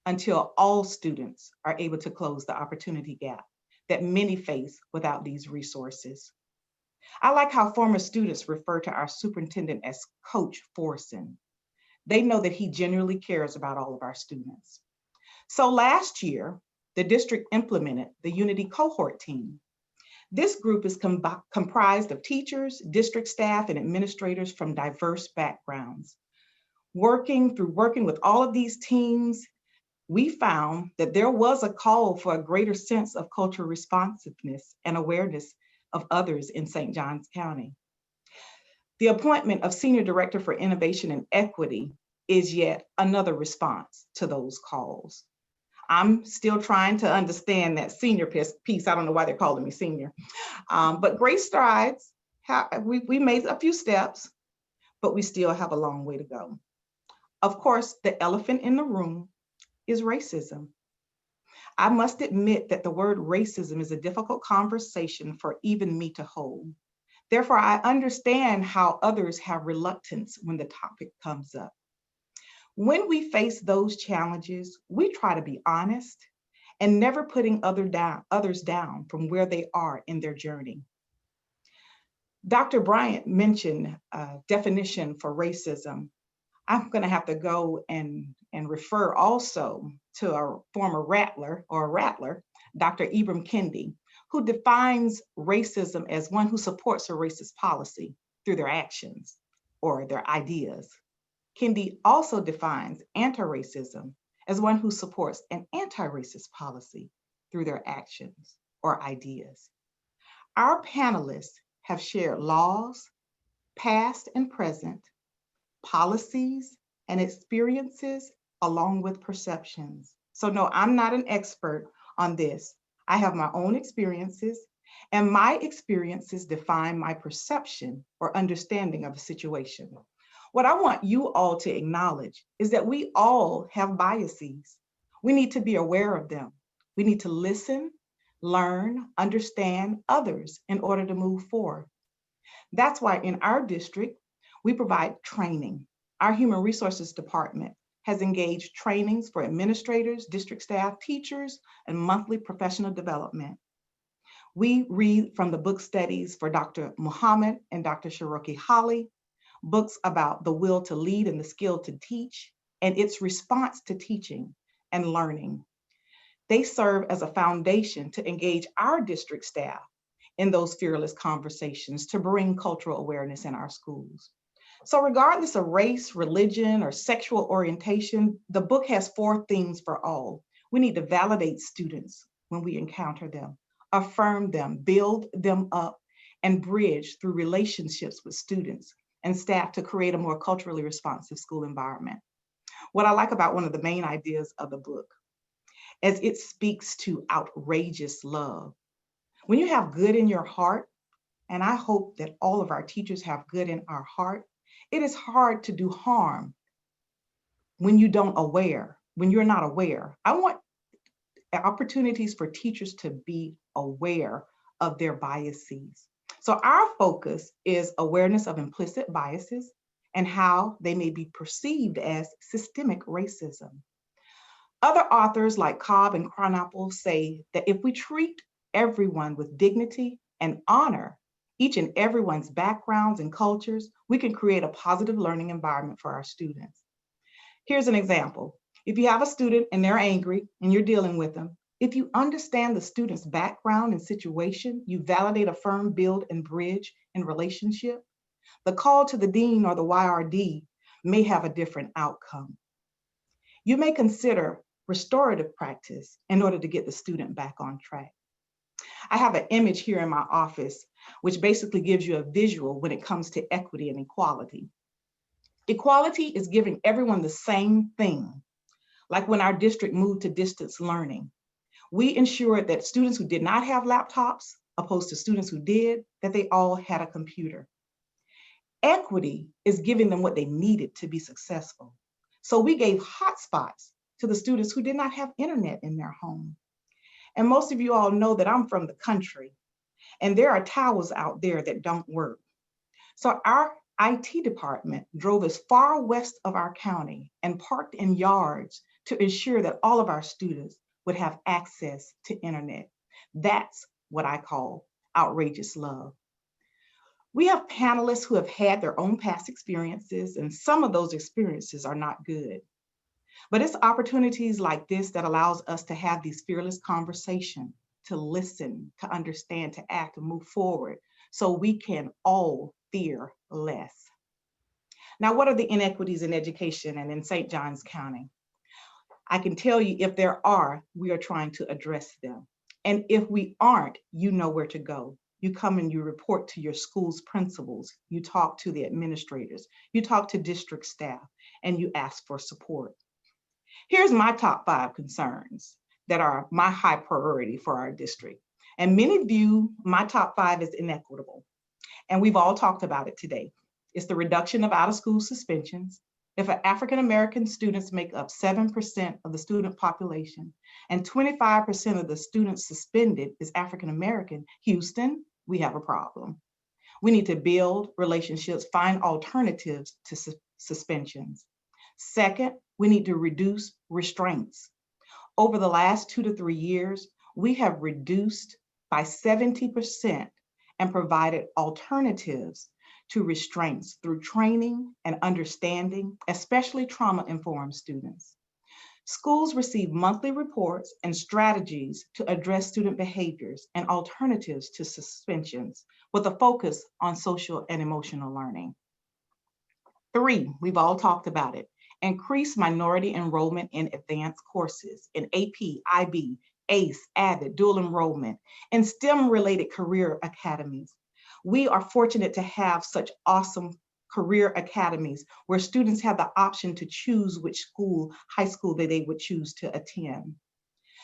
Speaker 4: until all students are able to close the opportunity gap that many face without these resources. I like how former students refer to our superintendent as Coach Forson. They know that he genuinely cares about all of our students. So last year, the district implemented the Unity Cohort Team. This group is comprised of teachers, district staff, and administrators from diverse backgrounds. Working with all of these teams, we found that there was a call for a greater sense of cultural responsiveness and awareness of others in St. Johns County. The appointment of Senior Director for Innovation and Equity is yet another response to those calls. I'm still trying to understand that senior piece. I don't know why they're calling me senior, but great strides. We made a few steps, but we still have a long way to go. Of course, the elephant in the room is racism. I must admit that the word racism is a difficult conversation for even me to hold. Therefore, I understand how others have reluctance when the topic comes up. When we face those challenges, we try to be honest and never putting others down from where they are in their journey. Dr. Bryant mentioned a definition for racism. I'm going to have to go and refer also to a former rattler, Dr. Ibram Kendi, who defines racism as one who supports a racist policy through their actions or their ideas. Kendi also defines anti-racism as one who supports an anti-racist policy through their actions or ideas. Our panelists have shared laws, past and present, policies and experiences, along with perceptions. So no, I'm not an expert on this. I have my own experiences, and my experiences define my perception or understanding of a situation. What I want you all to acknowledge is that we all have biases. We need to be aware of them. We need to listen, learn, understand others in order to move forward. That's why in our district, we provide training. Our Human Resources Department has engaged trainings for administrators, district staff, teachers, and monthly professional development. We read from the book studies for Dr. Muhammad and Dr. Cherokee Holly, books about the will to lead and the skill to teach, and its response to teaching and learning. They serve as a foundation to engage our district staff in those fearless conversations to bring cultural awareness in our schools. So regardless of race, religion, or sexual orientation, the book has 4 themes for all. We need to validate students when we encounter them, affirm them, build them up, and bridge through relationships with students and staff to create a more culturally responsive school environment. What I like about one of the main ideas of the book is it speaks to outrageous love. When you have good in your heart, and I hope that all of our teachers have good in our heart, it is hard to do harm when you're not aware. I want opportunities for teachers to be aware of their biases. So our focus is awareness of implicit biases and how they may be perceived as systemic racism. Other authors like Cobb and Kronapple say that if we treat everyone with dignity and honor each and everyone's backgrounds and cultures, we can create a positive learning environment for our students. Here's an example. If you have a student and they're angry and you're dealing with them, if you understand the student's background and situation, you validate, affirm, build, and bridge in relationship, the call to the dean or the YRD may have a different outcome. You may consider restorative practice in order to get the student back on track. I have an image here in my office, which basically gives you a visual when it comes to equity and equality. Equality is giving everyone the same thing. Like when our district moved to distance learning, we ensured that students who did not have laptops, opposed to students who did, that they all had a computer. Equity is giving them what they needed to be successful. So we gave hotspots to the students who did not have internet in their home. And most of you all know that I'm from the country, and there are towers out there that don't work. So our IT department drove as far west of our county and parked in yards to ensure that all of our students would have access to internet. That's what I call outrageous love. We have panelists who have had their own past experiences, and some of those experiences are not good. But it's opportunities like this that allows us to have these fearless conversations, to listen, to understand, to act, and move forward so we can all fear less. Now, what are the inequities in education and in St. Johns County? I can tell you if there are, we are trying to address them. And if we aren't, you know where to go. You come and you report to your school's principals, you talk to the administrators, you talk to district staff, and you ask for support. Here's my top 5 concerns that are my high priority for our district. And many view my top 5 as inequitable. And we've all talked about it today. It's the reduction of out-of-school suspensions. If African-American students make up 7% of the student population and 25% of the students suspended is African-American, Houston, we have a problem. We need to build relationships, find alternatives to suspensions. Second, we need to reduce restraints. Over the last 2 to 3 years, we have reduced by 70% and provided alternatives to restraints through training and understanding, especially trauma-informed students. Schools receive monthly reports and strategies to address student behaviors and alternatives to suspensions with a focus on social and emotional learning. 3, we've all talked about it, increase minority enrollment in advanced courses in AP, IB, ACE, AVID, dual enrollment, and STEM-related career academies. We are fortunate to have such awesome career academies where students have the option to choose which school, high school that they would choose to attend.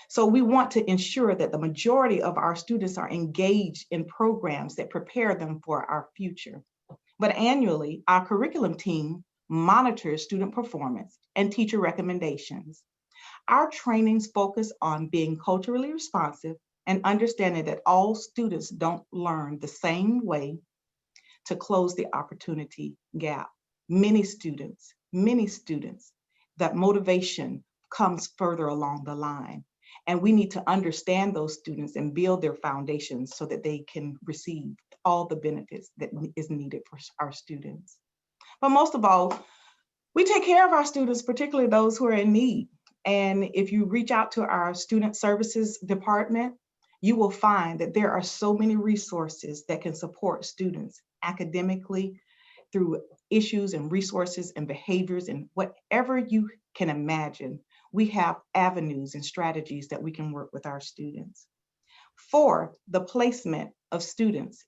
Speaker 4: So we want to ensure that the majority of our students are engaged in programs that prepare them for our future. But annually, our curriculum team monitors student performance and teacher recommendations. Our trainings focus on being culturally responsive and understanding that all students don't learn the same way to close the opportunity gap. Many students, that motivation comes further along the line. And we need to understand those students and build their foundations so that they can receive all the benefits that is needed for our students. But most of all, we take care of our students, particularly those who are in need. And if you reach out to our student services department, you will find that there are so many resources that can support students academically through issues and resources and behaviors and whatever you can imagine. We have avenues and strategies that we can work with our students. 4, the placement of students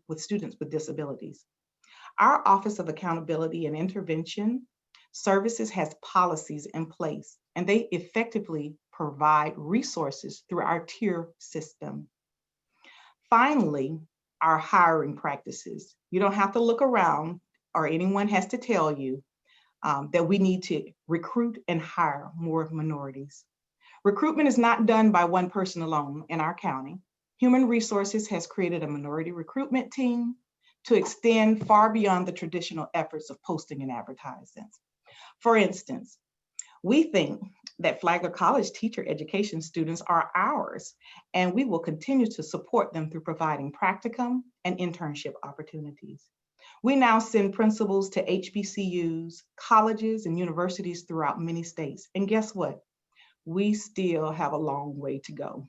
Speaker 4: with students with disabilities. Our Office of Accountability and Intervention Services has policies in place, and they effectively provide resources through our tier system. Finally, our hiring practices. You don't have to look around or anyone has to tell you that we need to recruit and hire more minorities. Recruitment is not done by one person alone in our county. Human Resources has created a minority recruitment team to extend far beyond the traditional efforts of posting and advertising. For instance, we think that Flagler College teacher education students are ours, and we will continue to support them through providing practicum and internship opportunities. We now send principals to HBCUs, colleges, and universities throughout many states. And guess what? We still have a long way to go.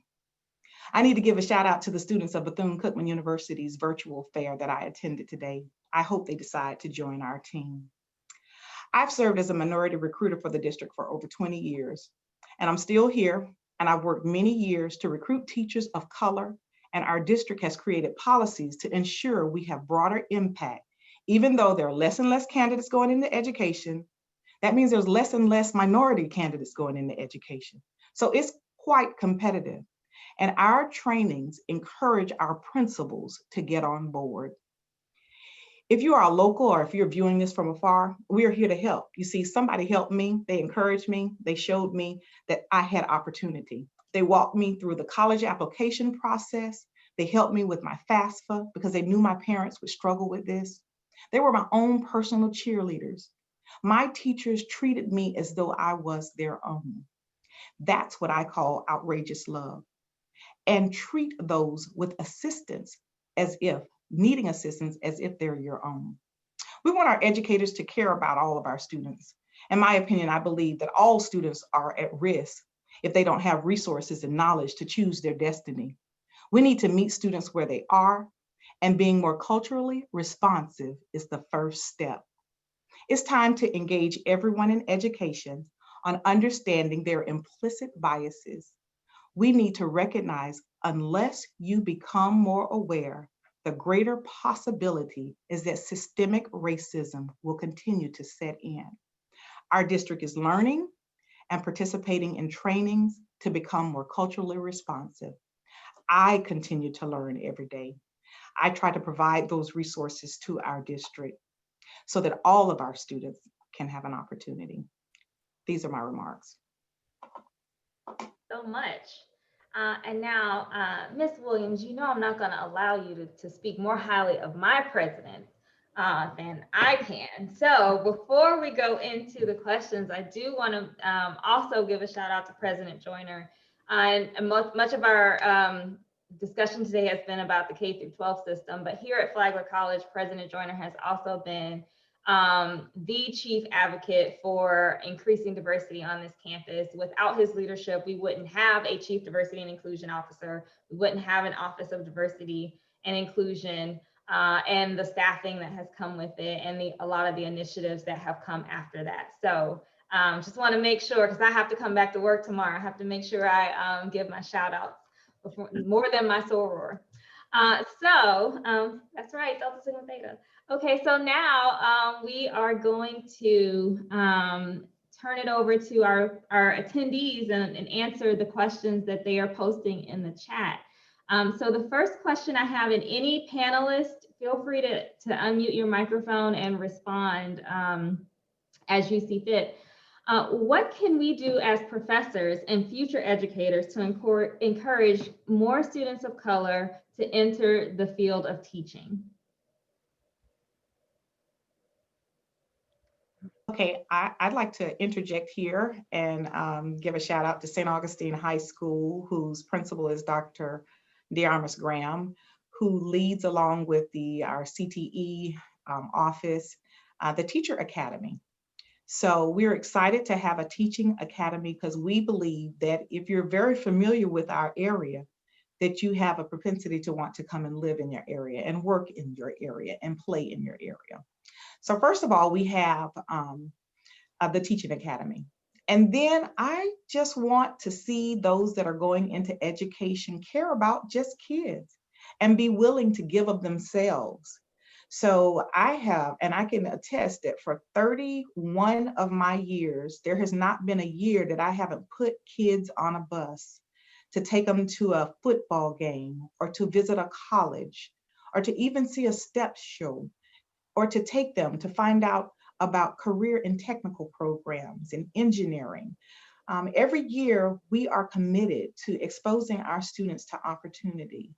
Speaker 4: I need to give a shout out to the students of Bethune-Cookman University's virtual fair that I attended today. I hope they decide to join our team. I've served as a minority recruiter for the district for over 20 years, and I'm still here, and I've worked many years to recruit teachers of color, and our district has created policies to ensure we have broader impact. Even though there are less and less candidates going into education, that means there's less and less minority candidates going into education. So it's quite competitive. And our trainings encourage our principals to get on board. If you are a local or if you're viewing this from afar, we are here to help. You see, somebody helped me, they encouraged me, they showed me that I had opportunity. They walked me through the college application process. They helped me with my FAFSA because they knew my parents would struggle with this. They were my own personal cheerleaders. My teachers treated me as though I was their own. That's what I call outrageous love. And treat those with assistance as if, needing assistance as if they're your own. We want our educators to care about all of our students. In my opinion, I believe that all students are at risk if they don't have resources and knowledge to choose their destiny. We need to meet students where they are, and being more culturally responsive is the first step. It's time to engage everyone in education on understanding their implicit biases. We need to recognize, unless you become more aware, the greater possibility is that systemic racism will continue to set in. Our district is learning and participating in trainings to become more culturally responsive. I continue to learn every day. I try to provide those resources to our district so that all of our students can have an opportunity. These are my remarks.
Speaker 1: So much. And now, Ms. Williams, you know I'm not going to allow you to speak more highly of my president than I can. So before we go into the questions, I do want to also give a shout out to President Joyner. And much of our discussion today has been about the K through 12 system, but here at Flagler College, President Joyner has also been the chief advocate for increasing diversity on this campus. Without his leadership, we wouldn't have a chief diversity and inclusion officer. We wouldn't have an office of diversity and inclusion and the staffing that has come with it and a lot of the initiatives that have come after that. So just want to make sure, because I have to come back to work tomorrow, I have to make sure I give my shout outs more than my soror. That's right, Delta Sigma Theta. Okay, so now we are going to turn it over to our attendees and answer the questions that they are posting in the chat. So the first question I have, and any panelist, feel free to unmute your microphone and respond as you see fit. What can we do as professors and future educators to encourage more students of color to enter the field of teaching?
Speaker 4: Okay, I'd like to interject here and give a shout out to St. Augustine High School, whose principal is Dr. DeArmas Graham, who leads along with our CTE office, the Teacher Academy. So we're excited to have a teaching academy because we believe that if you're very familiar with our area, that you have a propensity to want to come and live in your area and work in your area and play in your area. So first of all, we have the Teaching Academy. And then I just want to see those that are going into education care about just kids and be willing to give of themselves. So I have, and I can attest that for 31 of my years, there has not been a year that I haven't put kids on a bus to take them to a football game or to visit a college or to even see a steps show, or to take them to find out about career and technical programs in engineering. Every year, we are committed to exposing our students to opportunity.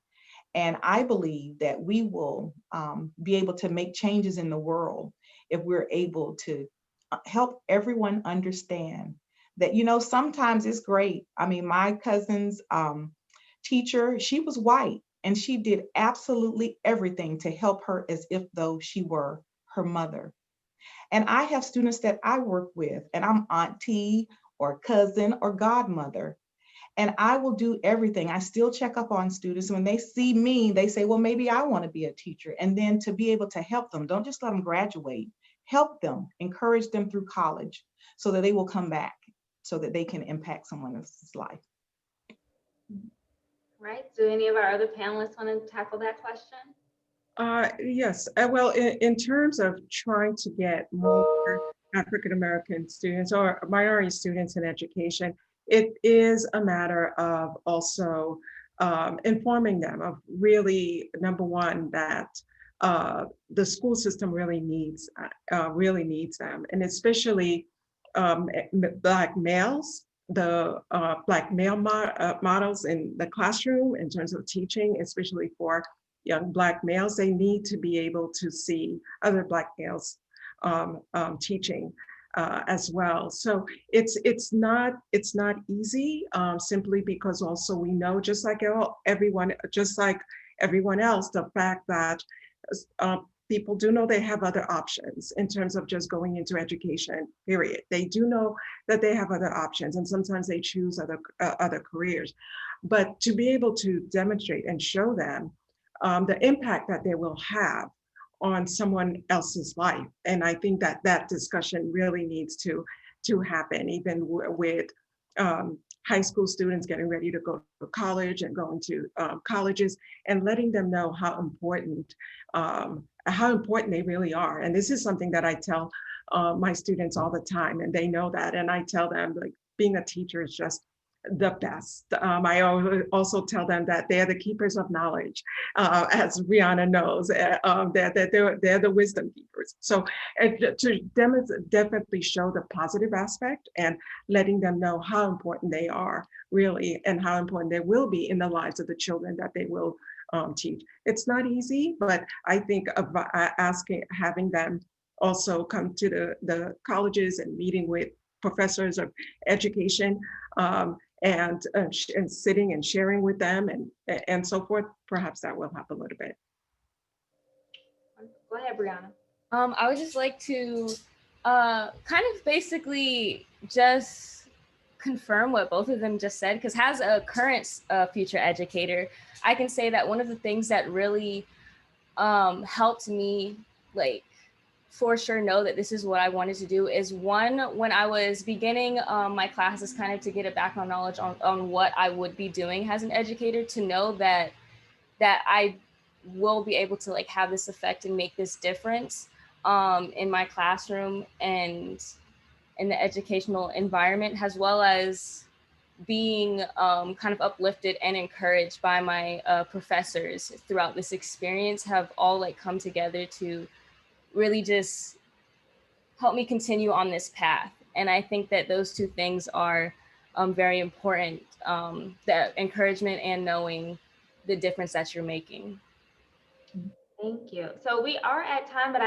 Speaker 4: And I believe that we will be able to make changes in the world if we're able to help everyone understand that, you know, sometimes it's great. I mean, my cousin's teacher, she was white, and she did absolutely everything to help her as if though she were her mother. And I have students that I work with, and I'm auntie or cousin or godmother, and I will do everything. I still check up on students. When they see me, they say, well, maybe I want to be a teacher. And then to be able to help them, don't just let them graduate, help them, encourage them through college so that they will come back so that they can impact someone else's life.
Speaker 1: Right. Do any of our other panelists want to tackle that question?
Speaker 3: Yes. Well, in terms of trying to get more African-American students or minority students in education, it is a matter of also informing them of really, number one, that the school system really needs them, and especially Black males, the Black male models in the classroom in terms of teaching, especially for young Black males. They need to be able to see other Black males teaching as well. So it's not easy, simply because also we know, just like everyone else, the fact that people do know they have other options in terms of just going into education, period. They do know that they have other options, and sometimes they choose other careers. But to be able to demonstrate and show them the impact that they will have on someone else's life. And I think that discussion really needs to happen, even with high school students getting ready to go to college and going to colleges, and letting them know how important they really are. And this is something that I tell my students all the time, and they know that. And I tell them, like, being a teacher is just the best. I also tell them that they're the keepers of knowledge, as Brianna knows, that they're the wisdom keepers. So to definitely show the positive aspect and letting them know how important they are really, and how important they will be in the lives of the children that they will teach. It's not easy, but I think having them also come to the colleges and meeting with professors of education, and sitting and sharing with them and so forth, perhaps that will help a little bit.
Speaker 1: Go ahead, Brianna.
Speaker 5: I would just like to kind of basically just confirm what both of them just said, because as a current future educator, I can say that one of the things that really helped me, like, for sure know that this is what I wanted to do is, one, when I was beginning my classes, kind of to get a background knowledge on what I would be doing as an educator, to know that I will be able to, like, have this effect and make this difference in my classroom and in the educational environment, as well as being kind of uplifted and encouraged by my professors throughout this experience, have all, like, come together to really just help me continue on this path. And I think that those two things are very important, the encouragement and knowing the difference that you're making.
Speaker 1: Thank you. So we are at time, but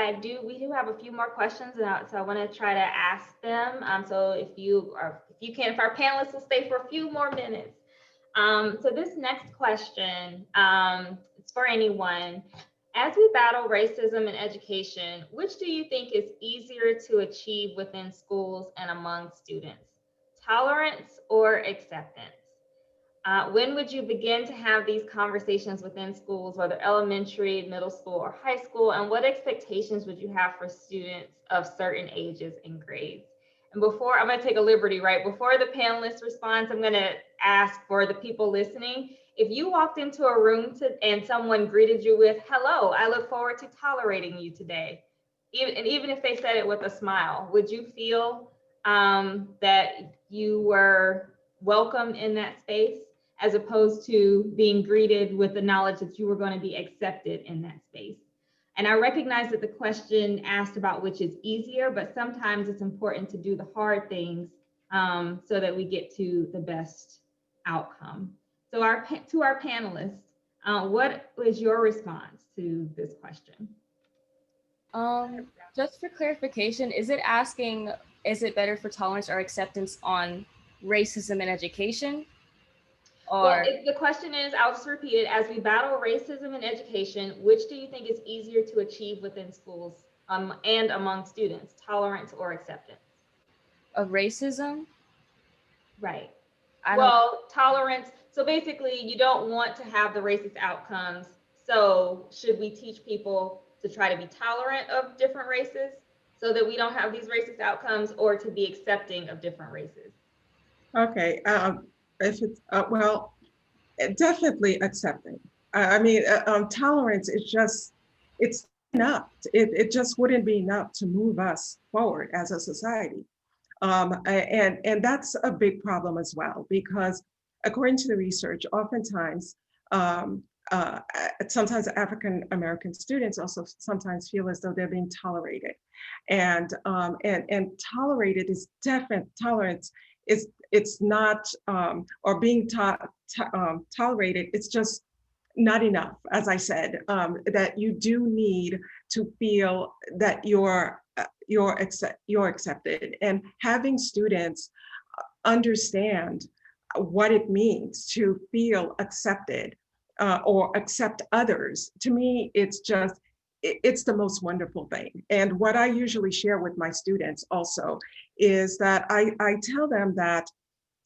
Speaker 1: we do have a few more questions, and so I want to try to ask them. So if our panelists will stay for a few more minutes. So this next question, it's for anyone. As we battle racism in education, which do you think is easier to achieve within schools and among students? Tolerance or acceptance? When would you begin to have these conversations within schools, whether elementary, middle school, or high school? And what expectations would you have for students of certain ages and grades? And before, I'm going to take a liberty, right? Before the panelists respond, I'm going to ask for the people listening. If you walked into a room and someone greeted you with, "Hello, I look forward to tolerating you today," even if they said it with a smile, would you feel that you were welcome in that space, as opposed to being greeted with the knowledge that you were going to be accepted in that space? And I recognize that the question asked about which is easier, but sometimes it's important to do the hard things so that we get to the best outcome. So to our panelists, what was your response to this question?
Speaker 5: Just for clarification, is it asking, is it better for tolerance or acceptance on racism in education? Or
Speaker 1: the question is, I'll just repeat it, as we battle racism in education, which do you think is easier to achieve within schools and among students, tolerance or acceptance?
Speaker 5: Of racism?
Speaker 1: Right. Well, tolerance. So basically, you don't want to have the racist outcomes. So should we teach people to try to be tolerant of different races so that we don't have these racist outcomes, or to be accepting of different races?
Speaker 3: Okay. If it's well, definitely accepting. I mean, tolerance is it's enough. It just wouldn't be enough to move us forward as a society. And that's a big problem as well, because according to the research, oftentimes sometimes African American students also sometimes feel as though they're being tolerated, and tolerated is different. Tolerance is, it's not, or being tolerated. It's just not enough. As I said, that you do need to feel that you're accepted, and having students understand what it means to feel accepted, or accept others. To me, it's just, it's the most wonderful thing. And what I usually share with my students also is that I tell them that,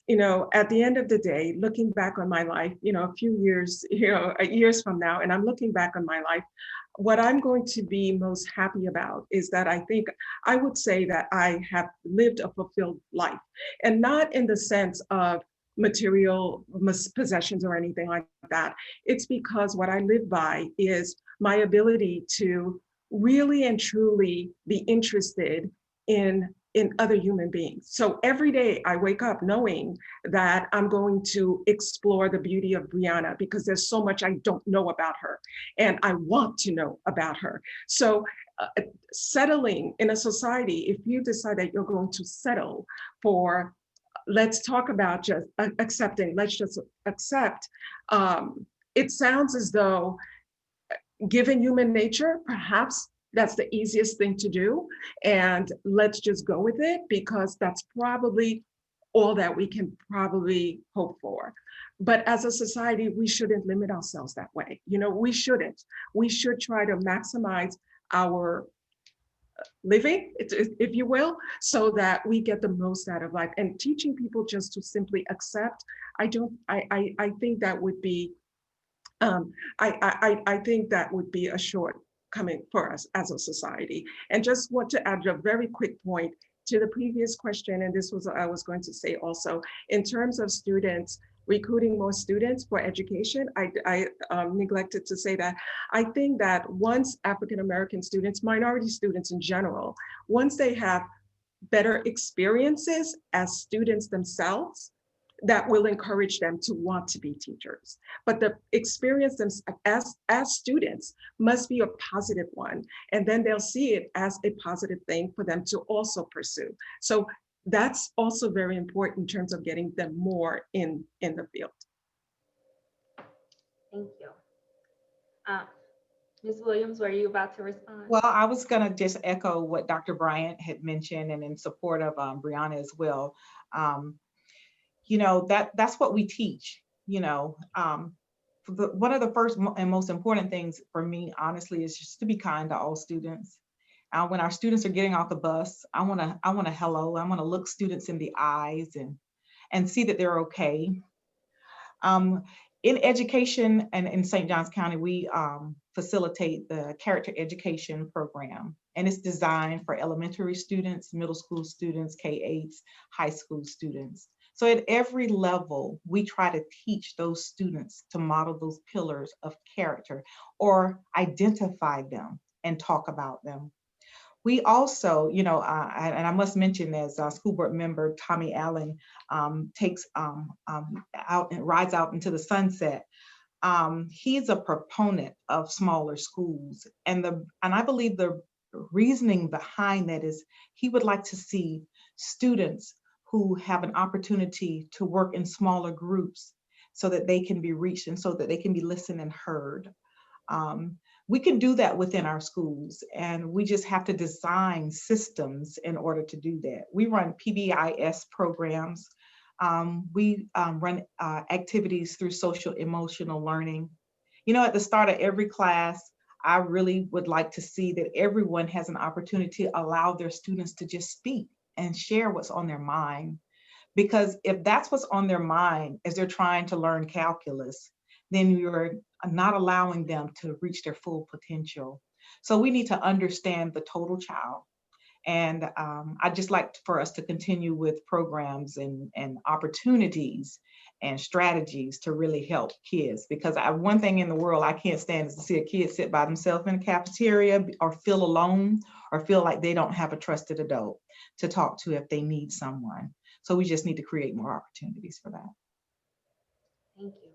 Speaker 3: you know, at the end of the day, looking back on my life, you know, a few years, you know, years from now, and I'm looking back on my life, what I'm going to be most happy about is that I think I would say that I have lived a fulfilled life, and not in the sense of material possessions or anything like that. It's because what I live by is my ability to really and truly be interested in other human beings. So every day I wake up knowing that I'm going to explore the beauty of Brianna, because there's so much I don't know about her, and I want to know about her. So settling in a society, if you decide that you're going to settle for, let's talk about just accepting, let's just accept, it sounds as though, given human nature, perhaps that's the easiest thing to do. And let's just go with it, because that's probably all that we can probably hope for. But as a society, we shouldn't limit ourselves that way. You know, we shouldn't. We should try to maximize our living, if you will, so that we get the most out of life. And teaching people just to simply accept, I think that would be, I think that would be a shortcoming for us as a society. And just want to add a very quick point to the previous question, and this was what I was going to say also, in terms of students, recruiting more students for education, I neglected to say that I think that once African-American students, minority students in general, once they have better experiences as students themselves, that will encourage them to want to be teachers. But the experience as students must be a positive one, and then they'll see it as a positive thing for them to also pursue. So that's also very important in terms of getting them more in the field.
Speaker 1: Thank you. Ms. Williams, were you about to respond?
Speaker 4: Well, I was going to just echo what Dr. Bryant had mentioned, and in support of Brianna as well. You know, that's what we teach. You know, one of the first and most important things for me, honestly, is just to be kind to all students. When our students are getting off the bus, I want to hello. I want to look students in the eyes and see that they're okay. In education and in St. Johns County, we facilitate the character education program, and it's designed for elementary students, middle school students, K-8s, high school students. So at every level, we try to teach those students to model those pillars of character or identify them and talk about them. We also, you know, and I must mention, as school board member Tommy Allen takes out and rides out into the sunset, he's a proponent of smaller schools, and I believe the reasoning behind that is he would like to see students who have an opportunity to work in smaller groups so that they can be reached and so that they can be listened and heard. We can do that within our schools, and we just have to design systems in order to do that. We run PBIS programs. We run activities through social emotional learning. You know, at the start of every class, I really would like to see that everyone has an opportunity to allow their students to just speak and share what's on their mind. Because if that's what's on their mind as they're trying to learn calculus, then you're not allowing them to reach their full potential. So we need to understand the total child. And I'd just like for us to continue with programs and opportunities and strategies to really help kids. Because one thing in the world I can't stand is to see a kid sit by themselves in a cafeteria or feel alone or feel like they don't have a trusted adult to talk to if they need someone. So we just need to create more opportunities for that.
Speaker 1: Thank you.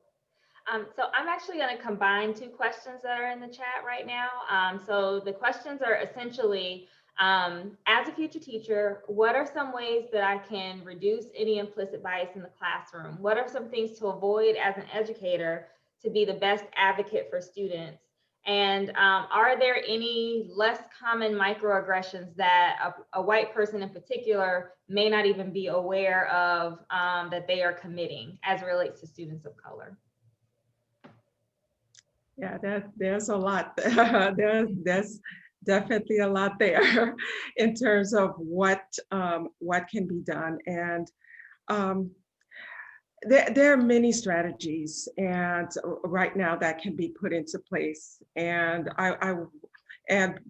Speaker 1: So I'm actually going to combine two questions that are in the chat right now. So the questions are essentially, as a future teacher, what are some ways that I can reduce any implicit bias in the classroom? What are some things to avoid as an educator to be the best advocate for students? And are there any less common microaggressions that a white person in particular may not even be aware of that they are committing as it relates to students of color?
Speaker 3: Yeah, there's a lot. There's definitely a lot there in terms of what can be done. And there are many strategies and right now that can be put into place. And and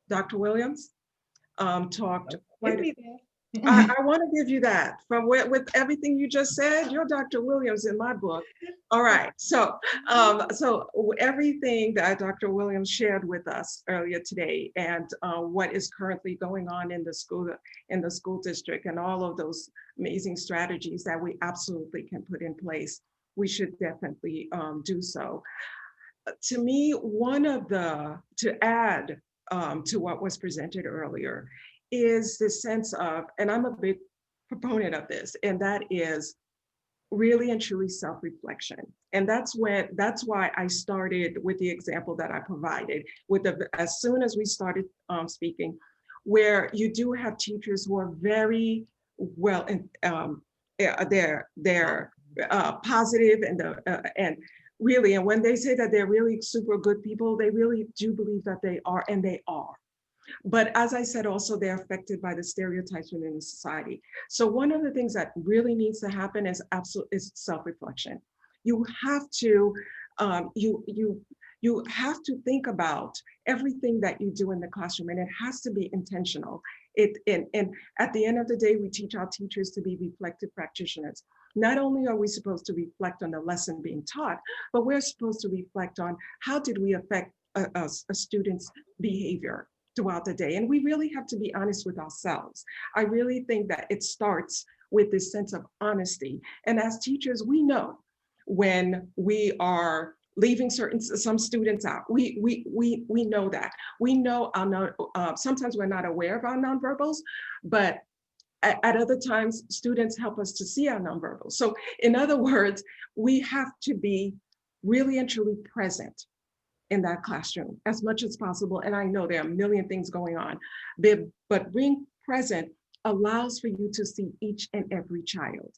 Speaker 3: Dr. Williams talked quite a I want to give you that with everything you just said. You're Dr. Williams in my book. All right. So everything that Dr. Williams shared with us earlier today, and what is currently going on in the school district, and all of those amazing strategies that we absolutely can put in place, we should definitely do so. To me, to add to what was presented earlier, is the sense of, and I'm a big proponent of this, and that is really and truly self-reflection. And that's why I started with the example that I provided as soon as we started speaking, where you do have teachers who are very well, and they're positive and really, and when they say that they're really super good people, they really do believe that they are, and they are. But as I said, also they're affected by the stereotypes within the society. So one of the things that really needs to happen is self-reflection. You have to you have to think about everything that you do in the classroom, and it has to be intentional. And at the end of the day, we teach our teachers to be reflective practitioners. Not only are we supposed to reflect on the lesson being taught, but we're supposed to reflect on how did we affect a student's behavior throughout the day. And we really have to be honest with ourselves. I really think that it starts with this sense of honesty. And as teachers, we know when we are leaving some students out. We know that. We know sometimes we're not aware of our nonverbals, but at other times, students help us to see our nonverbals. So in other words, we have to be really and truly present in that classroom as much as possible. And I know there are a million things going on, but being present allows for you to see each and every child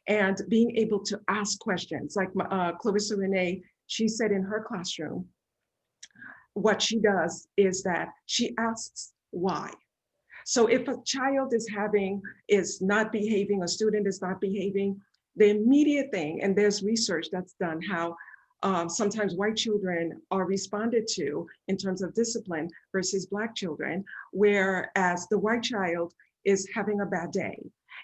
Speaker 3: and being able to ask questions. Like Clarissa Renee, she said in her classroom, what she does is that she asks why. So if a child is not behaving, a student is not behaving, the immediate thing, and there's research that's done how sometimes white children are responded to in terms of discipline versus Black children, whereas the white child is having a bad day.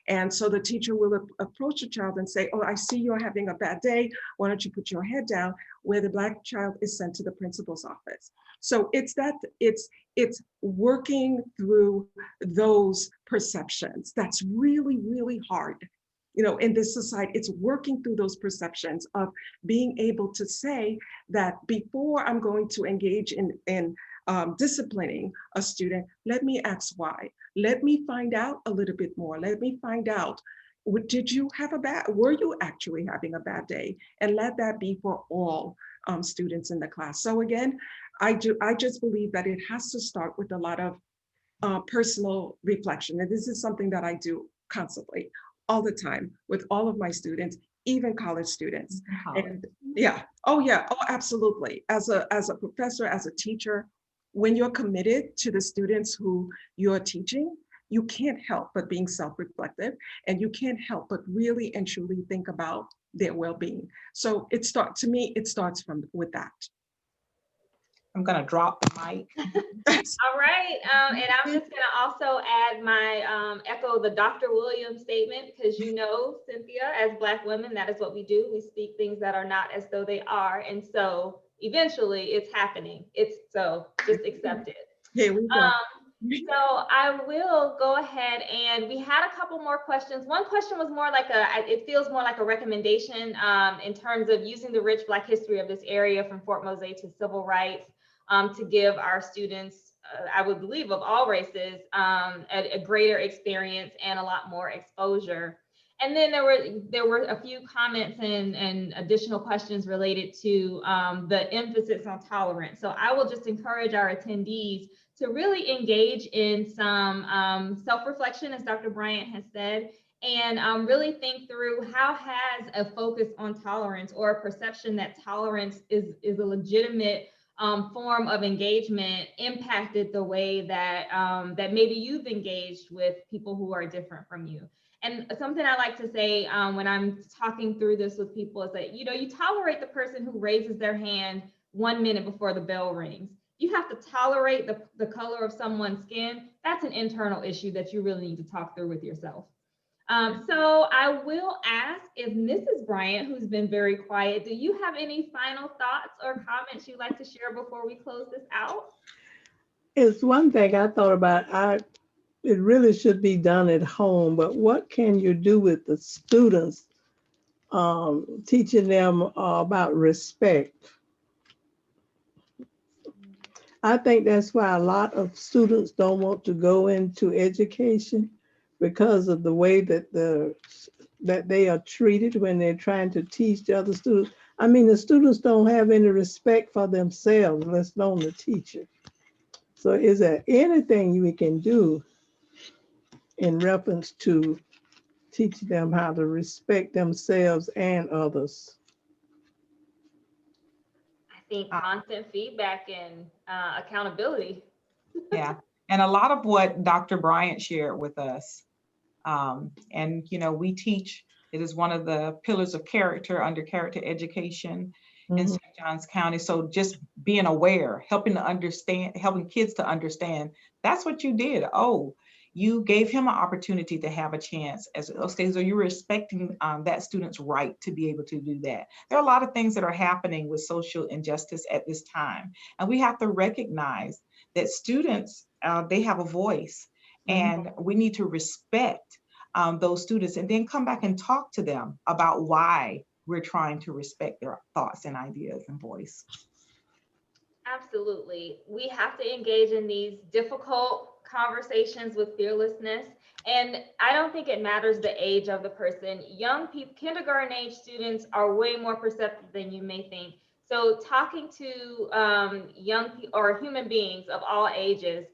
Speaker 3: And so the teacher will approach the child and say, oh, I see you're having a bad day. Why don't you put your head down? Where the Black child is sent to the principal's office. So it's working through those perceptions. That's really, really hard. You know, in this society, it's working through those perceptions of being able to say that before I'm going to engage in disciplining a student, let me ask why. Let me find out a little bit more. Let me find out, were you actually having a bad day? And let that be for all students in the class. So again, I just believe that it has to start with a lot of personal reflection. And this is something that I do constantly, all the time, with all of my students, even college students. And yeah, oh, absolutely. As a professor, as a teacher, when you're committed to the students who you're teaching, you can't help but being self-reflective, and you can't help but really and truly think about their well-being. So it starts with that.
Speaker 4: I'm gonna drop the mic.
Speaker 1: All right, and I'm just gonna also add my echo the Dr. Williams statement, because you know, Cynthia, as Black women, that is what we do. We speak things that are not as though they are, and so eventually it's happening. So just accept it.
Speaker 3: Here we go.
Speaker 1: So I will go ahead, and we had a couple more questions. One question was more like it feels more like a recommendation in terms of using the rich Black history of this area from Fort Mose to civil rights to give our students, I would believe of all races, a greater experience and a lot more exposure. And then there were a few comments and additional questions related to the emphasis on tolerance. So I will just encourage our attendees to really engage in some self-reflection, as Dr. Bryant has said, and really think through how has a focus on tolerance or a perception that tolerance is a legitimate form of engagement impacted the way that that maybe you've engaged with people who are different from you. And something I like to say when I'm talking through this with people is that, you tolerate the person who raises their hand 1 minute before the bell rings. You have to tolerate the color of someone's skin. That's an internal issue that you really need to talk through with yourself. So I will ask if Mrs. Bryant, who's been very quiet, do you have any final thoughts or comments you'd like to share before we close this out?
Speaker 6: It's one thing I thought about. It really should be done at home, but what can you do with the students, teaching them about respect? I think that's why a lot of students don't want to go into education, because of the way that they are treated when they're trying to teach the other students. I mean, the students don't have any respect for themselves, let alone the teacher. So is there anything we can do in reference to teaching them how to respect themselves and others?
Speaker 1: I think constant feedback and accountability.
Speaker 4: Yeah, and a lot of what Dr. Bryant shared with us, and we teach, it is one of the pillars of character under character education in St. Johns County. So just being aware, helping kids to understand, that's what you did. Oh, you gave him an opportunity to have a chance. So you're respecting that student's right to be able to do that. There are a lot of things that are happening with social injustice at this time, and we have to recognize that students, they have a voice, and we need to respect those students, and then come back and talk to them about why we're trying to respect their thoughts and ideas and voice.
Speaker 1: Absolutely. We have to engage in these difficult conversations with fearlessness. And I don't think it matters the age of the person. Young people, kindergarten age students are way more perceptive than you may think. So talking to young people or human beings of all ages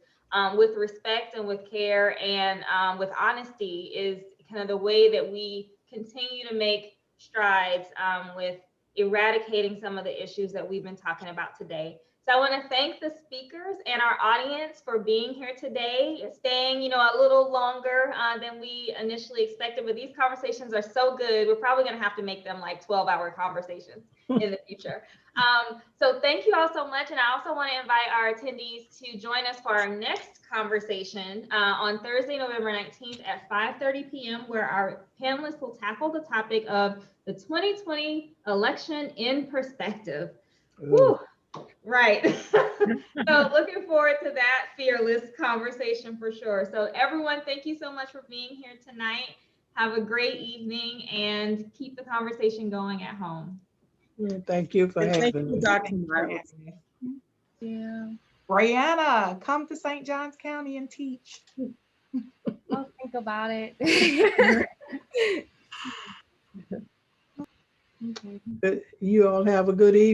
Speaker 1: with respect and with care and with honesty is kind of the way that we continue to make strides with eradicating some of the issues that we've been talking about today. So I want to thank the speakers and our audience for being here today, staying, a little longer than we initially expected, but these conversations are so good. We're probably going to have to make them like 12-hour conversations in the future. So thank you all so much. And I also want to invite our attendees to join us for our next conversation on Thursday, November 19th at 5:30 p.m., where our panelists will tackle the topic of the 2020 election in perspective. Whew. Right. So looking forward to that fearless conversation for sure. So everyone, thank you so much for being here tonight. Have a great evening and keep the conversation going at home.
Speaker 6: Thank you for having
Speaker 3: Thank you,
Speaker 6: me.
Speaker 3: Dr. Miles.
Speaker 5: Yeah.
Speaker 4: Brianna, come to St. Johns County and teach.
Speaker 5: I'll think about it.
Speaker 6: You all have a good evening.